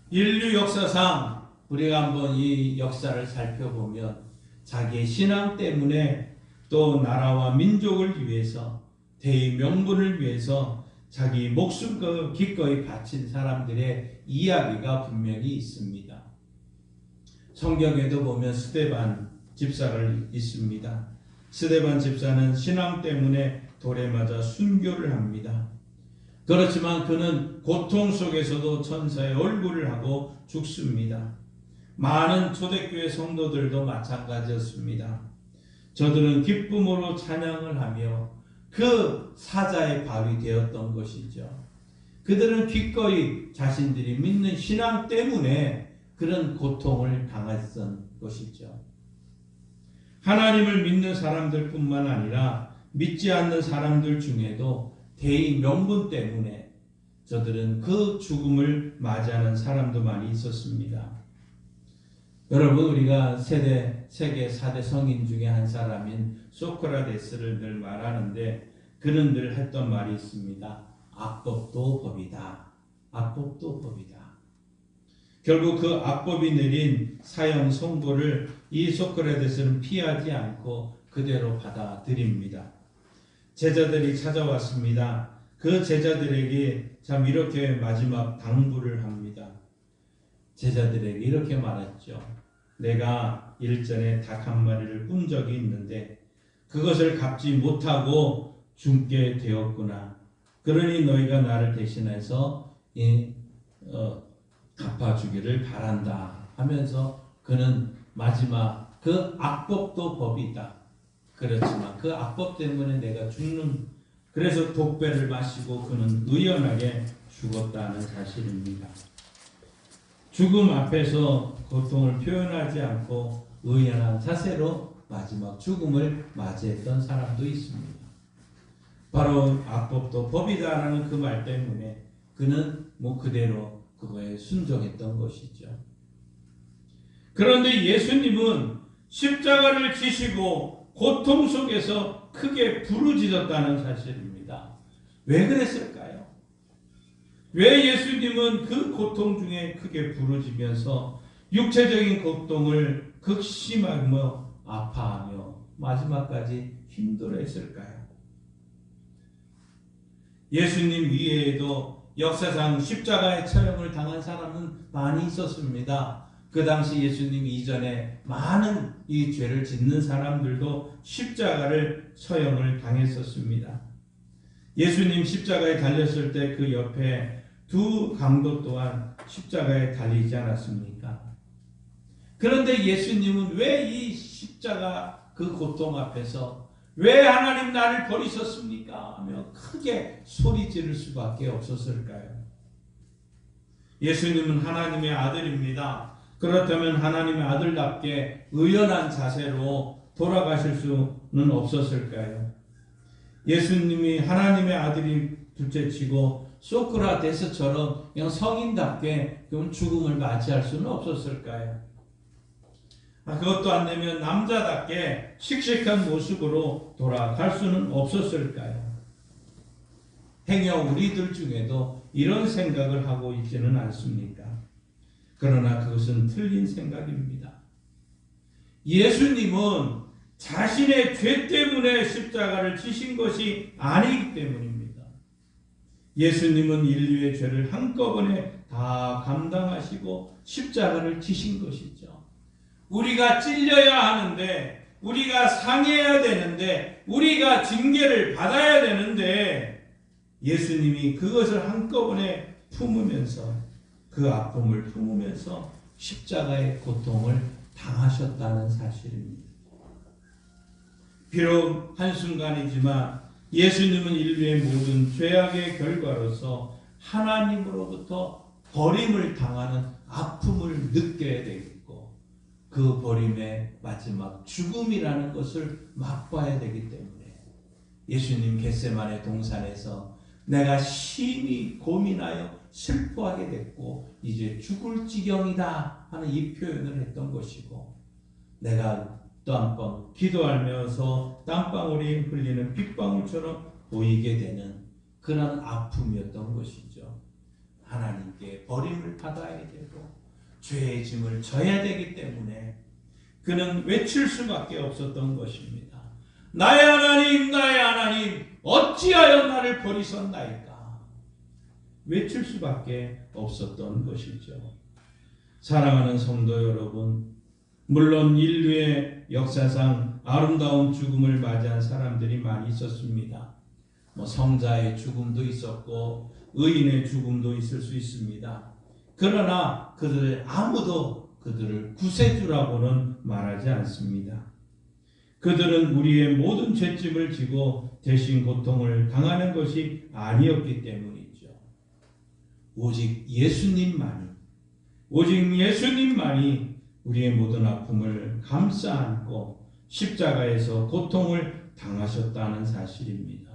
인류 역사상 우리가 한번 이 역사를 살펴보면 자기의 신앙 때문에 또 나라와 민족을 위해서 대의 명분을 위해서 자기 목숨을 기꺼이 바친 사람들의 이야기가 분명히 있습니다. 성경에도 보면 스데반 집사를 있습니다. 스데반 집사는 신앙 때문에 돌에 맞아 순교를 합니다. 그렇지만 그는 고통 속에서도 천사의 얼굴을 하고 죽습니다. 많은 초대교회 성도들도 마찬가지였습니다. 저들은 기쁨으로 찬양을 하며 그 사자의 밥이 되었던 것이죠. 그들은 기꺼이 자신들이 믿는 신앙 때문에 그런 고통을 당했던 것이죠. 하나님을 믿는 사람들뿐만 아니라 믿지 않는 사람들 중에도 대의 명분 때문에 저들은 그 죽음을 맞이하는 사람도 많이 있었습니다. 여러분, 우리가 세계 4대 성인 중에 한 사람인 소크라테스를 늘 말하는데 그는 늘 했던 말이 있습니다. 악법도 법이다. 악법도 법이다. 결국 그 악법이 내린 사형 선고를 이 소크라테스는 피하지 않고 그대로 받아들입니다. 제자들이 찾아왔습니다. 그 제자들에게 참 이렇게 마지막 당부를 합니다. 제자들에게 이렇게 말했죠. 내가 일전에 닭 한 마리를 꾼 적이 있는데 그것을 갚지 못하고 죽게 되었구나. 그러니 너희가 나를 대신해서 갚아주기를 바란다 하면서 그는 마지막 그 악법도 법이다. 그렇지만 그 악법 때문에 내가 죽는, 그래서 독배를 마시고 그는 의연하게 죽었다는 사실입니다. 죽음 앞에서 고통을 표현하지 않고 의연한 자세로 마지막 죽음을 맞이했던 사람도 있습니다. 바로 악법도 법이다라는 그 말 때문에 그는 그대로 그거에 순종했던 것이죠. 그런데 예수님은 십자가를 지시고 고통 속에서 크게 부르짖었다는 사실입니다. 왜 그랬을까요? 왜 예수님은 그 고통 중에 크게 부르짖으면서 육체적인 고통을 극심하며 아파하며 마지막까지 힘들어했을까요? 예수님 이외에도 역사상 십자가의 처형을 당한 사람은 많이 있었습니다. 그 당시 예수님 이전에 많은 이 죄를 짓는 사람들도 십자가를 처형을 당했었습니다. 예수님 십자가에 달렸을 때 그 옆에 두 강도 또한 십자가에 달리지 않았습니까? 그런데 예수님은 왜 이 십자가 그 고통 앞에서 왜 하나님 나를 버리셨습니까? 하며 크게 소리 지를 수밖에 없었을까요? 예수님은 하나님의 아들입니다. 그렇다면 하나님의 아들답게 의연한 자세로 돌아가실 수는 없었을까요? 예수님이 하나님의 아들이 둘째치고 소크라테스처럼 그냥 성인답게 죽음을 맞이할 수는 없었을까요? 그것도 안 되면 남자답게 씩씩한 모습으로 돌아갈 수는 없었을까요? 행여 우리들 중에도 이런 생각을 하고 있지는 않습니까? 그러나 그것은 틀린 생각입니다. 예수님은 자신의 죄 때문에 십자가를 지신 것이 아니기 때문입니다. 예수님은 인류의 죄를 한꺼번에 다 감당하시고 십자가를 지신 것이죠. 우리가 찔려야 하는데, 우리가 상해야 되는데, 우리가 징계를 받아야 되는데, 예수님이 그것을 한꺼번에 품으면서, 그 아픔을 품으면서 십자가의 고통을 당하셨다는 사실입니다. 비록 한순간이지만 예수님은 인류의 모든 죄악의 결과로서 하나님으로부터 버림을 당하는 아픔을 느껴야 되겠고, 그 버림의 마지막 죽음이라는 것을 맛봐야 되기 때문에 예수님 겟세마네 동산에서 내가 심히 고민하여 슬퍼하게 됐고 이제 죽을 지경이다 하는 이 표현을 했던 것이고, 내가 또 한 번 기도하면서 땀방울이 흘리는 빗방울처럼 보이게 되는 그런 아픔이었던 것이죠. 하나님께 버림을 받아야 되고 죄의 짐을 져야 되기 때문에 그는 외칠 수밖에 없었던 것입니다. 나의 하나님, 나의 하나님, 어찌하여 나를 버리셨나이까? 외칠 수밖에 없었던 것이죠. 사랑하는 성도 여러분, 물론 인류의 역사상 아름다운 죽음을 맞이한 사람들이 많이 있었습니다. 성자의 죽음도 있었고 의인의 죽음도 있을 수 있습니다. 그러나 그들 아무도 그들을 구세주라고는 말하지 않습니다. 그들은 우리의 모든 죄짐을 지고 대신 고통을 당하는 것이 아니었기 때문이죠. 오직 예수님만이 우리의 모든 아픔을 감싸 안고 십자가에서 고통을 당하셨다는 사실입니다.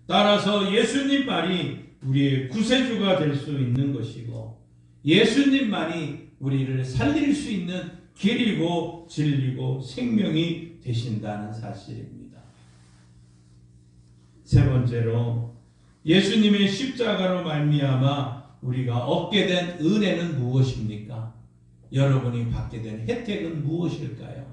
따라서 예수님만이 우리의 구세주가 될 수 있는 것이고, 예수님만이 우리를 살릴 수 있는 길이고 진리고 생명이 되신다는 사실입니다. 세 번째로, 예수님의 십자가로 말미암아 우리가 얻게 된 은혜는 무엇입니까? 여러분이 받게 된 혜택은 무엇일까요?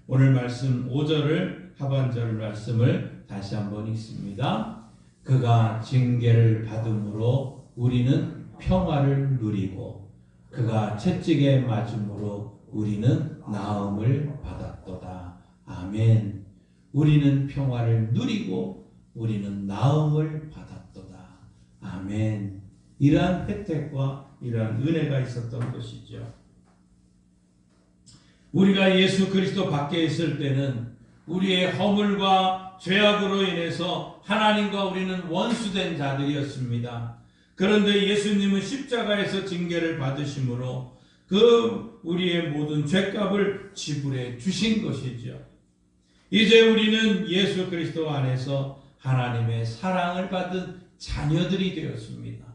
오늘 말씀 5절을 하반절 말씀을 다시 한번 읽습니다. 그가 징계를 받음으로 우리는 평화를 누리고 그가 채찍에 맞음으로 우리는 나음을 받았도다. 아멘. 우리는 평화를 누리고 우리는 나음을 받았도다. 아멘. 이러한 혜택과 이러한 은혜가 있었던 것이죠. 우리가 예수 그리스도 밖에 있을 때는 우리의 허물과 죄악으로 인해서 하나님과 우리는 원수된 자들이었습니다. 그런데 예수님은 십자가에서 징계를 받으심으로 그 우리의 모든 죄값을 지불해 주신 것이죠. 이제 우리는 예수 그리스도 안에서 하나님의 사랑을 받은 자녀들이 되었습니다.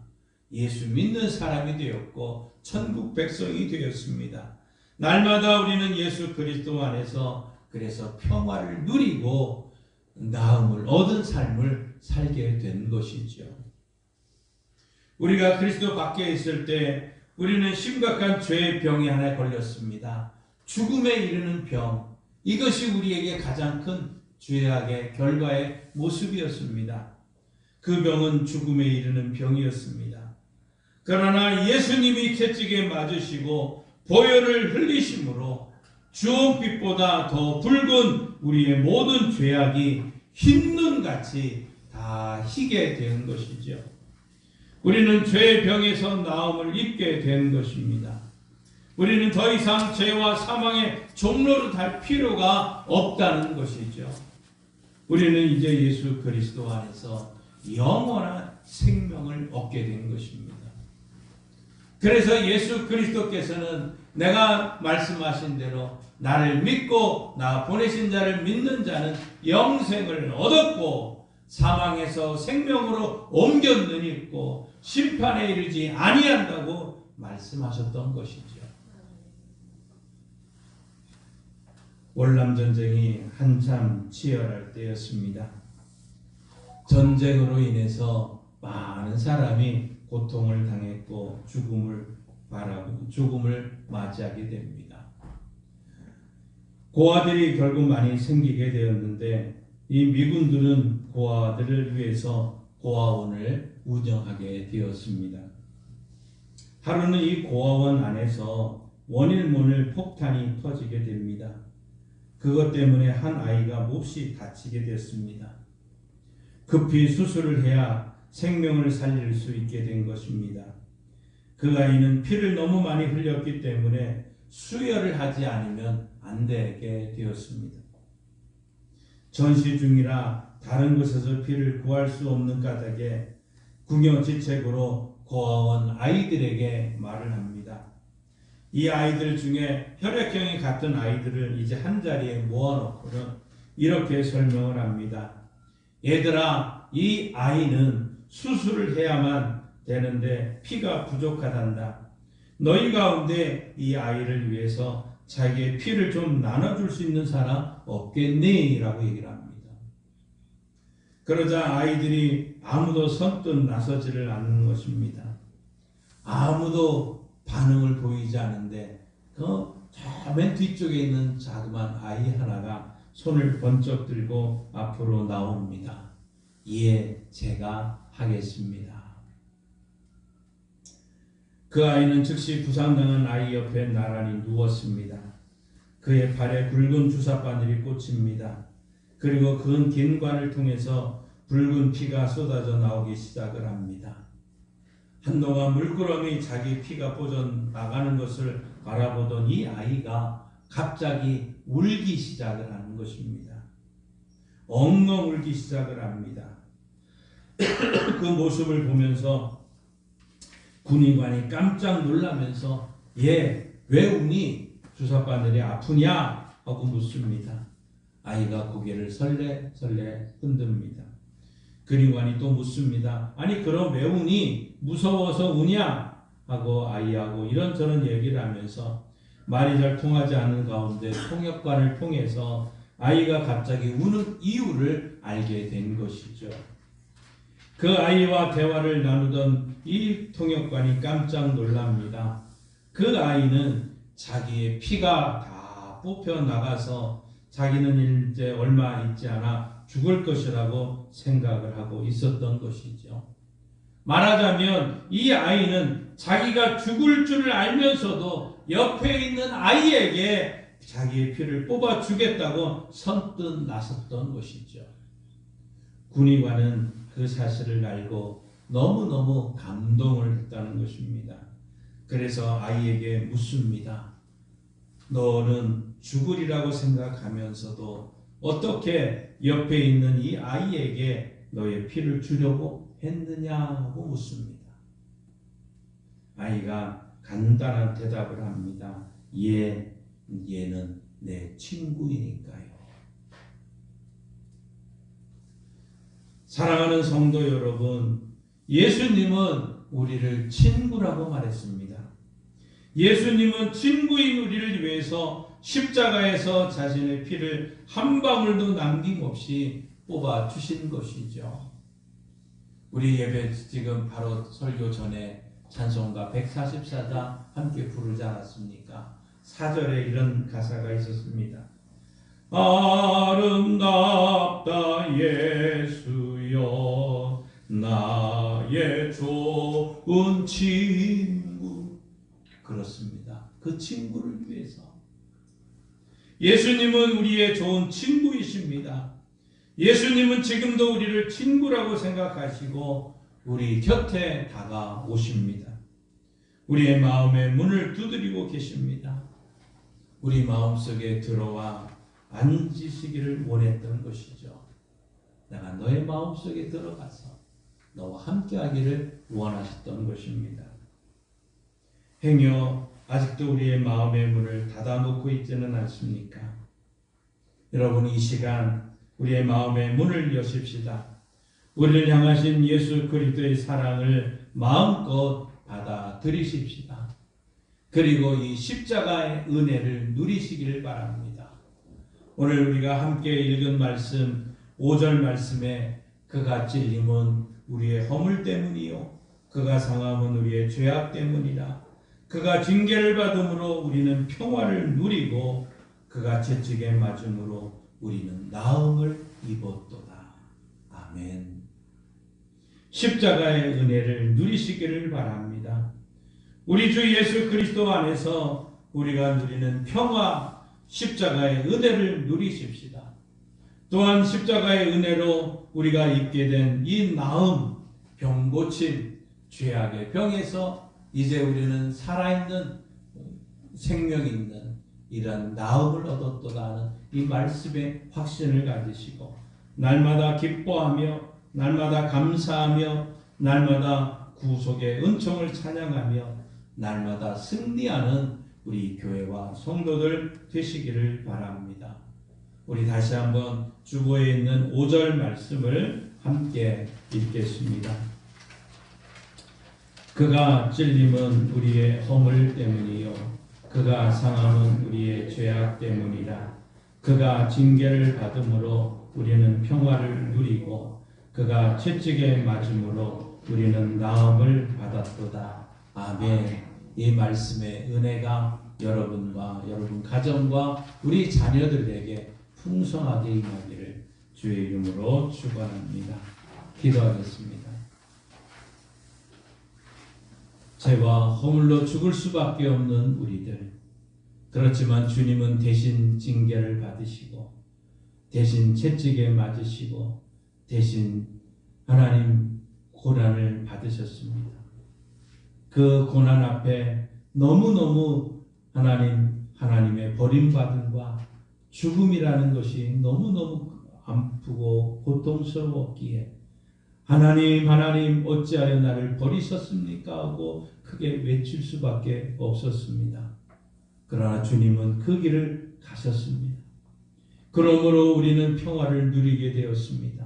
예수 믿는 사람이 되었고 천국 백성이 되었습니다. 날마다 우리는 예수 그리스도 안에서 그래서 평화를 누리고 나음을 얻은 삶을 살게 된 것이죠. 우리가 그리스도 밖에 있을 때 우리는 심각한 죄의 병에 하나 걸렸습니다. 죽음에 이르는 병. 이것이 우리에게 가장 큰 죄악의 결과의 모습이었습니다. 그 병은 죽음에 이르는 병이었습니다. 그러나 예수님이 채찍에 맞으시고 보혈을 흘리심으로 주홍빛보다 더 붉은 우리의 모든 죄악이 흰눈같이 다 희게 된 것이죠. 우리는 죄의 병에서 나음을 입게 된 것입니다. 우리는 더 이상 죄와 사망의 종로로 갈 필요가 없다는 것이죠. 우리는 이제 예수 그리스도 안에서 영원한 생명을 얻게 된 것입니다. 그래서 예수 그리스도께서는 내가 말씀하신 대로 나를 믿고 나 보내신 자를 믿는 자는 영생을 얻었고 사망에서 생명으로 옮겼느니 있고 심판에 이르지 아니한다고 말씀하셨던 것이죠. 월남 전쟁이 한참 치열할 때였습니다. 전쟁으로 인해서 많은 사람이 고통을 당했고 죽음을 맞이하게 됩니다. 고아들이 결국 많이 생기게 되었는데 이 미군들은 고아들을 위해서 고아원을 운영하게 되었습니다. 하루는 이 고아원 안에서 원일몬을 폭탄이 터지게 됩니다. 그것 때문에 한 아이가 몹시 다치게 됐습니다. 급히 수술을 해야 생명을 살릴 수 있게 된 것입니다. 그 아이는 피를 너무 많이 흘렸기 때문에 수혈을 하지 않으면 안 되게 되었습니다. 전시 중이라 다른 곳에서 피를 구할 수 없는 까닭에 궁여지책으로 고아원 아이들에게 말을 합니다. 이 아이들 중에 혈액형이 같은 아이들을 이제 한 자리에 모아놓고는 이렇게 설명을 합니다. 얘들아, 이 아이는 수술을 해야만 되는데 피가 부족하단다. 너희 가운데 이 아이를 위해서 자기의 피를 좀 나눠줄 수 있는 사람 없겠니? 라고 얘기를 합니다. 그러자 아이들이 아무도 선뜻 나서지를 않는 것입니다. 아무도 반응을 보이지 않는데 저 맨 뒤쪽에 있는 자그만 아이 하나가 손을 번쩍 들고 앞으로 나옵니다. 예, 제가 하겠습니다. 그 아이는 즉시 부상당한 아이 옆에 나란히 누웠습니다. 그의 발에 굵은 주사바늘이 꽂힙니다. 그리고 그 긴 관을 통해서 붉은 피가 쏟아져 나오기 시작을 합니다. 한동안 물끄러미 자기 피가 뻗어나가는 것을 바라보던 이 아이가 갑자기 울기 시작을 하는 것입니다. 엉엉 울기 시작을 합니다. 그 모습을 보면서 군의관이 깜짝 놀라면서 얘 왜 우니? 주사바늘이 아프냐? 하고 묻습니다. 아이가 고개를 설레설레 흔듭니다. 군의관이 또 묻습니다. 아니 그럼 왜 우니? 무서워서 우냐? 하고 아이하고 이런저런 얘기를 하면서 말이 잘 통하지 않는 가운데 통역관을 통해서 아이가 갑자기 우는 이유를 알게 된 것이죠. 그 아이와 대화를 나누던 이 통역관이 깜짝 놀랍니다. 그 아이는 자기의 피가 다 뽑혀 나가서 자기는 이제 얼마 있지 않아 죽을 것이라고 생각을 하고 있었던 것이죠. 말하자면 이 아이는 자기가 죽을 줄을 알면서도 옆에 있는 아이에게 자기의 피를 뽑아 주겠다고 선뜻 나섰던 것이죠. 군의관은 그 사실을 알고 너무너무 감동을 했다는 것입니다. 그래서 아이에게 묻습니다. 너는 죽으리라고 생각하면서도 어떻게 옆에 있는 이 아이에게 너의 피를 주려고 했느냐고 묻습니다. 아이가 간단한 대답을 합니다. 얘는 내 친구이니까요. 사랑하는 성도 여러분, 예수님은 우리를 친구라고 말했습니다. 예수님은 친구인 우리를 위해서 십자가에서 자신의 피를 한 방울도 남김없이 뽑아 주신 것이죠. 우리 예배 지금 바로 설교 전에 찬송가 144자 함께 부르지 않았습니까? 4절에 이런 가사가 있었습니다. 아름답다 예수여 나의 좋은 친구. 그렇습니다. 그 친구를 위해서. 예수님은 우리의 좋은 친구이십니다. 예수님은 지금도 우리를 친구라고 생각하시고 우리 곁에 다가오십니다. 우리의 마음의 문을 두드리고 계십니다. 우리 마음속에 들어와 앉으시기를 원했던 것이죠. 내가 너의 마음속에 들어가서 너와 함께하기를 원하셨던 것입니다. 행여 아직도 우리의 마음의 문을 닫아놓고 있지는 않습니까? 여러분, 이 시간 우리의 마음의 문을 여십시다. 우리를 향하신 예수 그리스도의 사랑을 마음껏 받아들이십시다. 그리고 이 십자가의 은혜를 누리시기를 바랍니다. 오늘 우리가 함께 읽은 말씀 5절 말씀에 그가 찔림은 우리의 허물 때문이요 그가 상함은 우리의 죄악 때문이라. 그가 징계를 받음으로 우리는 평화를 누리고 그가 채찍에 맞음으로 우리는 나음을 입었도다. 아멘. 십자가의 은혜를 누리시기를 바랍니다. 우리 주 예수 그리스도 안에서 우리가 누리는 평화, 십자가의 은혜를 누리십시다. 또한 십자가의 은혜로 우리가 입게 된 이 나음, 병 고침, 죄악의 병에서 이제 우리는 살아있는 생명이 있는 이런 나음을 얻었도다 하는 이 말씀의 확신을 가지시고 날마다 기뻐하며 날마다 감사하며 날마다 구속의 은총을 찬양하며 날마다 승리하는 우리 교회와 성도들 되시기를 바랍니다. 우리 다시 한번 주보에 있는 5절 말씀을 함께 읽겠습니다. 그가 찔림은 우리의 허물 때문이요 그가 상함은 우리의 죄악 때문이라. 그가 징계를 받음으로 우리는 평화를 누리고 그가 채찍에 맞음으로 우리는 나음을 받았도다. 아멘. 이 말씀의 은혜가 여러분과 여러분 가정과 우리 자녀들에게 풍성하게 임하기를 주의 이름으로 축원합니다. 기도하겠습니다. 죄와 허물로 죽을 수밖에 없는 우리들, 그렇지만 주님은 대신 징계를 받으시고 대신 채찍에 맞으시고 대신 하나님 고난을 받으셨습니다. 그 고난 앞에 너무너무 하나님의 버림받음과 죽음이라는 것이 너무너무 아프고 고통스러웠기에 하나님 어찌하여 나를 버리셨습니까? 하고 크게 외칠 수밖에 없었습니다. 그러나 주님은 그 길을 가셨습니다. 그러므로 우리는 평화를 누리게 되었습니다.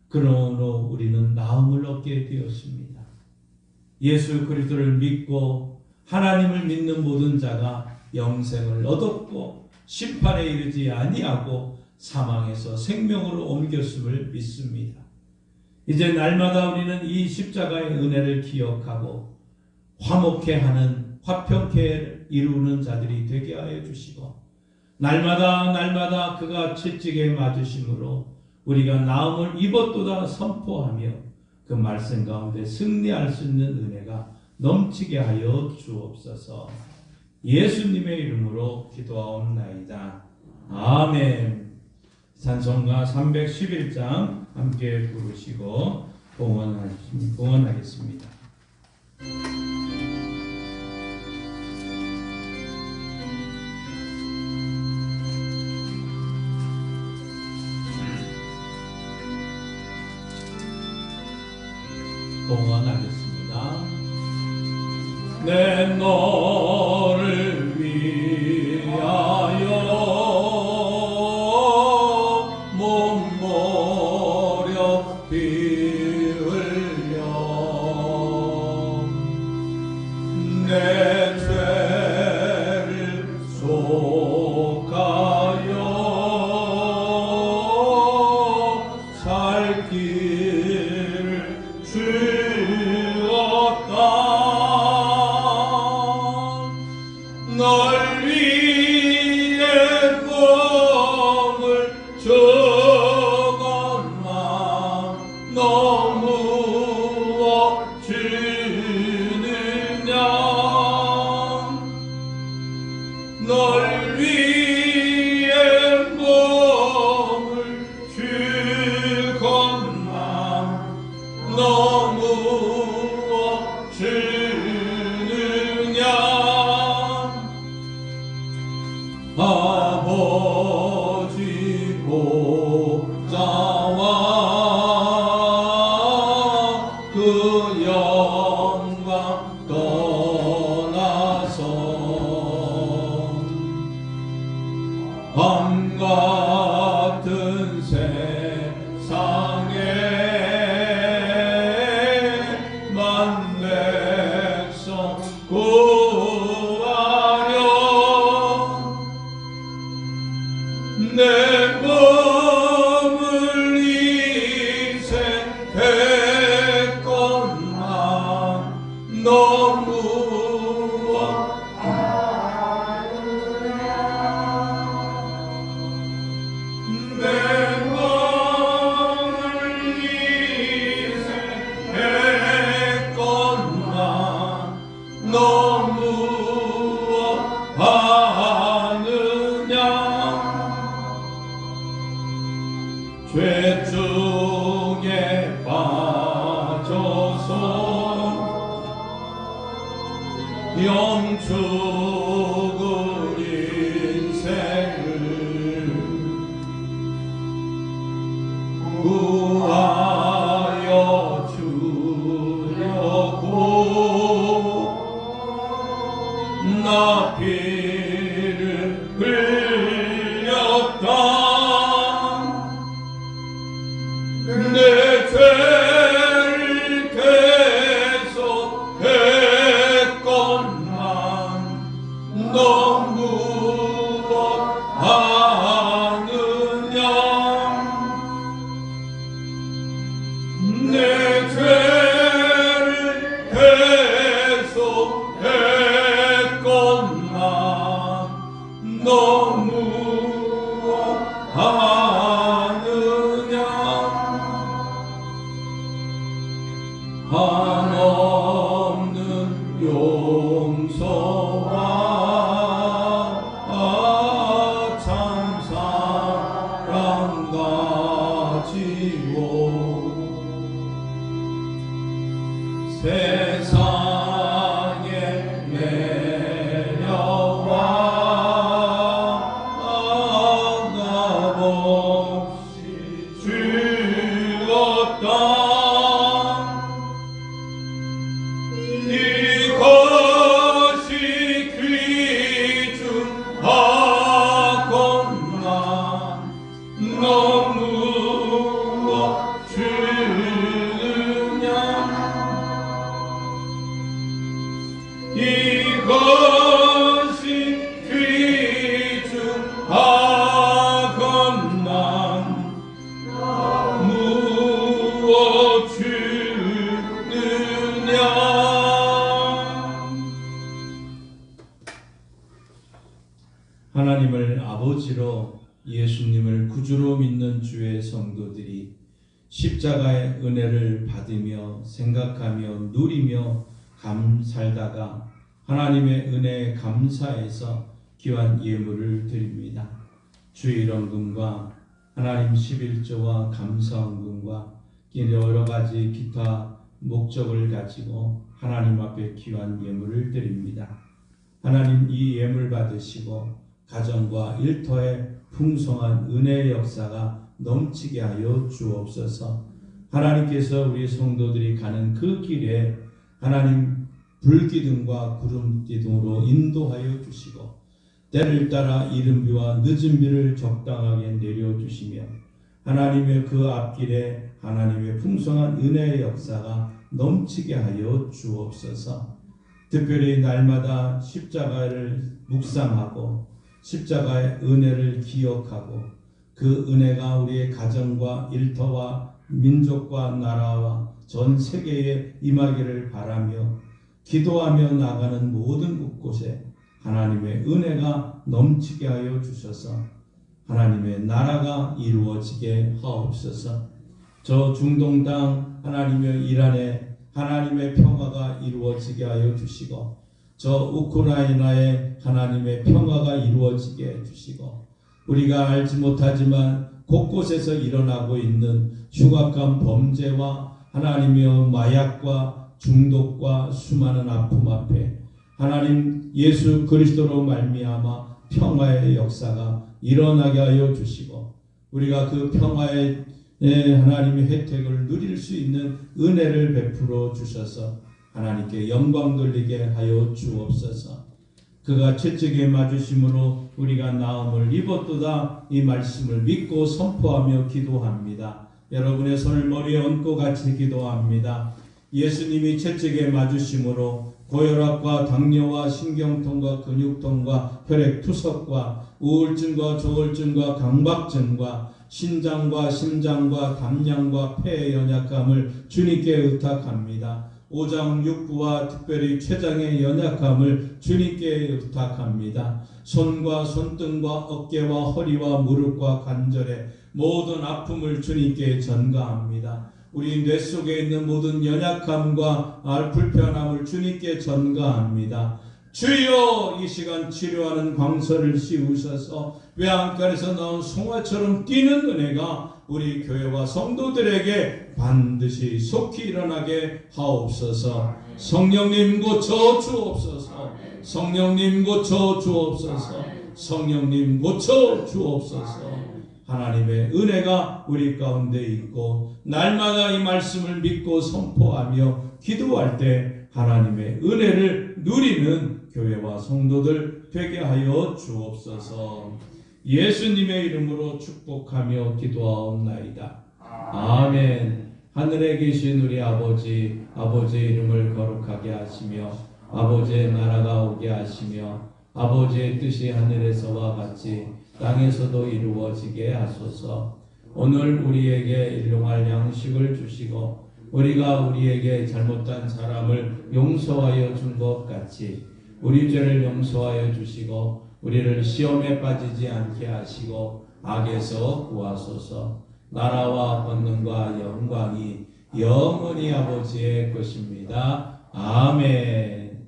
그러므로 우리는 나음을 얻게 되었습니다. 예수 그리스도를 믿고 하나님을 믿는 모든 자가 영생을 얻었고 심판에 이르지 아니하고 사망에서 생명으로 옮겼음을 믿습니다. 이제 날마다 우리는 이 십자가의 은혜를 기억하고 화목해하는 화평케 이루는 자들이 되게 하여 주시고 날마다 그가 채찍에 맞으심으로 우리가 나음을 입었도다 선포하며 그 말씀 가운데 승리할 수 있는 은혜가 넘치게 하여 주옵소서. 예수님의 이름으로 기도하옵나이다. 아멘. 찬송가 311장 함께 부르시고 봉헌하겠습니다. 봉헌하겠습니다. 내 너를 위하여 몸버려 피 흘려 내 죄를 속하여 살 길을 주었다. 널 위해 몸을 주건만 너무 주느냐. 널 위해 몸을 주건만 너무 세상에 내려와 값없이 주었다. 이것이 귀중하건만 너무 주느냐. 이것이 귀중하건만 무엇 주느냐. 하나님을 아버지로 예수님을 구주로 믿는 주의 성도들이 십자가의 은혜를 받으며 생각하며 누리며 살다가 하나님의 은혜에 감사해서 귀한 예물을 드립니다. 주일원금과 하나님 11조와 감사원금과 여러 가지 기타 목적을 가지고 하나님 앞에 귀한 예물을 드립니다. 하나님 이 예물 받으시고 가정과 일터에 풍성한 은혜의 역사가 넘치게 하여 주옵소서. 하나님께서 우리 성도들이 가는 그 길에 하나님 불기둥과 구름기둥으로 인도하여 주시고 때를 따라 이른 비와 늦은 비를 적당하게 내려주시며 하나님의 그 앞길에 하나님의 풍성한 은혜의 역사가 넘치게 하여 주옵소서. 특별히 날마다 십자가를 묵상하고 십자가의 은혜를 기억하고 그 은혜가 우리의 가정과 일터와 민족과 나라와 전 세계에 임하기를 바라며 기도하며 나가는 모든 곳곳에 하나님의 은혜가 넘치게 하여 주셔서 하나님의 나라가 이루어지게 하옵소서. 저 중동 땅 하나님의 이란에 하나님의 평화가 이루어지게 하여 주시고 저 우크라이나에 하나님의 평화가 이루어지게 해주시고 우리가 알지 못하지만 곳곳에서 일어나고 있는 흉악한 범죄와 하나님의 마약과 중독과 수많은 아픔 앞에 하나님 예수 그리스도로 말미암아 평화의 역사가 일어나게 하여 주시고 우리가 그 평화의 하나님의 혜택을 누릴 수 있는 은혜를 베풀어 주셔서 하나님께 영광 돌리게 하여 주옵소서. 그가 채찍에 맞으심으로 우리가 나음을 입었도다. 이 말씀을 믿고 선포하며 기도합니다. 여러분의 손을 머리에 얹고 같이 기도합니다. 예수님이 채찍에 맞으심으로 고혈압과 당뇨와 신경통과 근육통과 혈액투석과 우울증과 조울증과 강박증과 신장과 심장과 담량과 폐의 연약함을 주님께 의탁합니다. 오장 육부와 특별히 췌장의 연약함을 주님께 의탁합니다. 손과 손등과 어깨와 허리와 무릎과 관절의 모든 아픔을 주님께 전가합니다. 우리 뇌 속에 있는 모든 연약함과 불편함을 주님께 전가합니다. 주여 이 시간 치료하는 광서를 씌우셔서 외양간에서 나온 송아처럼 뛰는 은혜가 우리 교회와 성도들에게 반드시 속히 일어나게 하옵소서. 성령님 고쳐 주옵소서. 성령님 고쳐 주옵소서. 성령님 고쳐 주옵소서. 하나님의 은혜가 우리 가운데 있고 날마다 이 말씀을 믿고 선포하며 기도할 때 하나님의 은혜를 누리는 교회와 성도들 되게 하여 주옵소서. 예수님의 이름으로 축복하며 기도하옵나이다. 아멘. 하늘에 계신 우리 아버지, 아버지의 이름을 거룩하게 하시며 아버지의 나라가 오게 하시며 아버지의 뜻이 하늘에서와 같이 땅에서도 이루어지게 하소서. 오늘 우리에게 일용할 양식을 주시고 우리가 우리에게 잘못한 사람을 용서하여 준 것 같이 우리 죄를 용서하여 주시고 우리를 시험에 빠지지 않게 하시고 악에서 구하소서. 나라와 권능과 영광이 영원히 아버지의 것입니다. 아멘.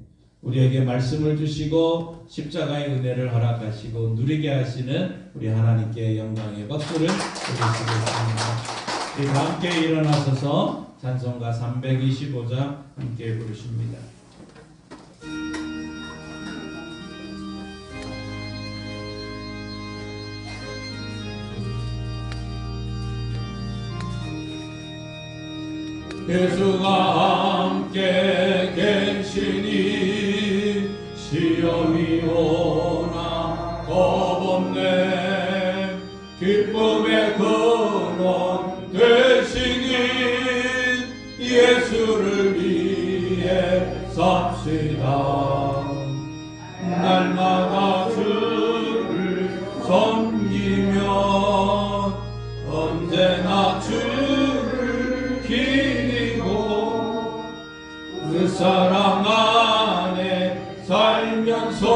우리에게 말씀을 주시고 십자가의 은혜를 허락하시고 누리게 하시는 우리 하나님께 영광의 박수를 드리시겠습니다. 우리 다 함께 일어나서서 찬송가 325장 함께 부르십니다. 예수가 함께 계시니 시험이 오나 겁없네. 기쁨의 근원 되시니 예수를 위해 삽시다. 날마다 주를 섬기며 언제나 주를 기리고 그 사랑 안에 살면서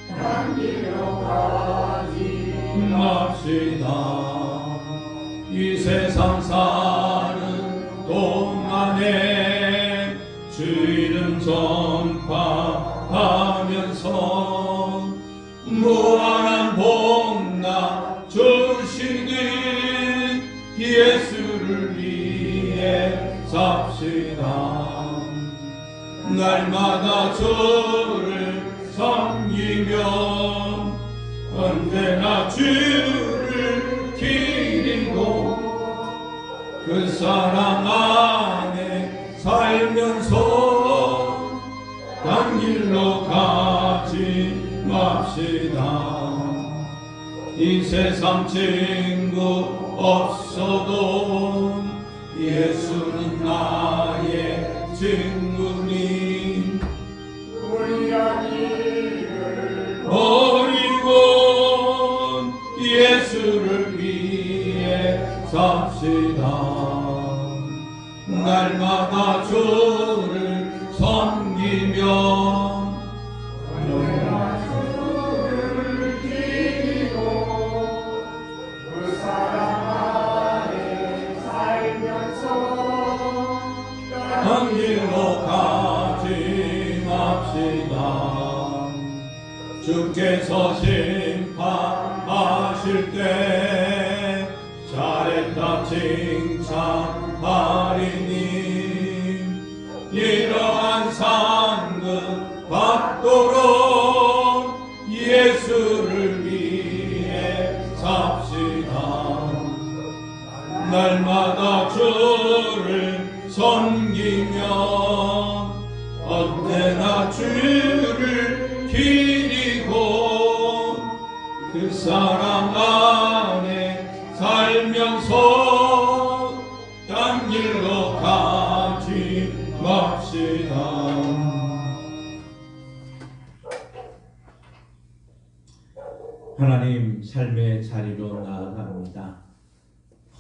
단길로 가지 맙시다. 이 세상 사는 동안에 주 이름 전파하면서 무한한 복나 주시는 예수를 위해 삽시다. 날마다 주를 섬기며 언제나 주를 기리고 그 사랑 안에 살면서 딴 길로 가지 맙시다. 이 세상 친구 없어도 예수는 나의 친구니 우리한 이를 버리고 예수를 위해 삽시다. 날마다 주를 섬기며 언제나 주를 기리고 그 사랑 안에 살면서 한 길로 가지 맙시다. 주께서 심판하실 때 잘했다 칭찬하리니 이러한 상급 받도록 예수를 위해 삽시다. 날마다 주를 섬기며 언제나 주를 기리고 그 사랑 안에 살면서 딴 길로 가지 맙시다. 하나님, 삶의 자리로 나아갑니다.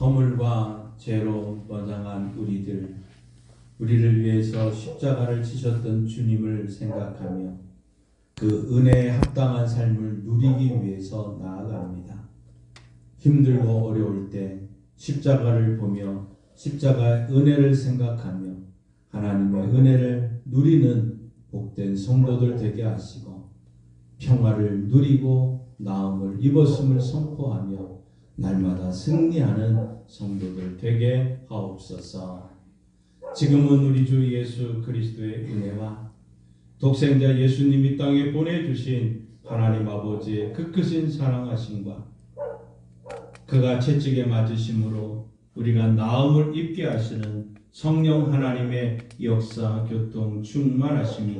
허물과 죄로 머장한 우리를 위해서 십자가를 지셨던 주님을 생각하며 그 은혜에 합당한 삶을 누리기 위해서 나아갑니다. 힘들고 어려울 때 십자가를 보며 십자가의 은혜를 생각하며 하나님의 은혜를 누리는 복된 성도들 되게 하시고 평화를 누리고 나음을 입었음을 선포하며 날마다 승리하는 성도들 되게 하옵소서. 지금은 우리 주 예수 그리스도의 은혜와 독생자 예수님이 땅에 보내주신 하나님 아버지의 그 크신 사랑하심과 그가 채찍에 맞으심으로 우리가 나음을 입게 하시는 성령 하나님의 역사, 교통, 충만하심이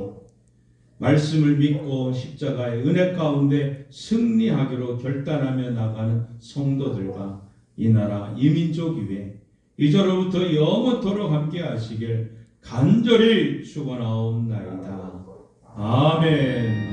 말씀을 믿고 십자가의 은혜 가운데 승리하기로 결단하며 나가는 성도들과 이 나라 이 민족 위에 이제로부터 영원토록 함께 하시길 간절히 축원하옵나이다. 아멘.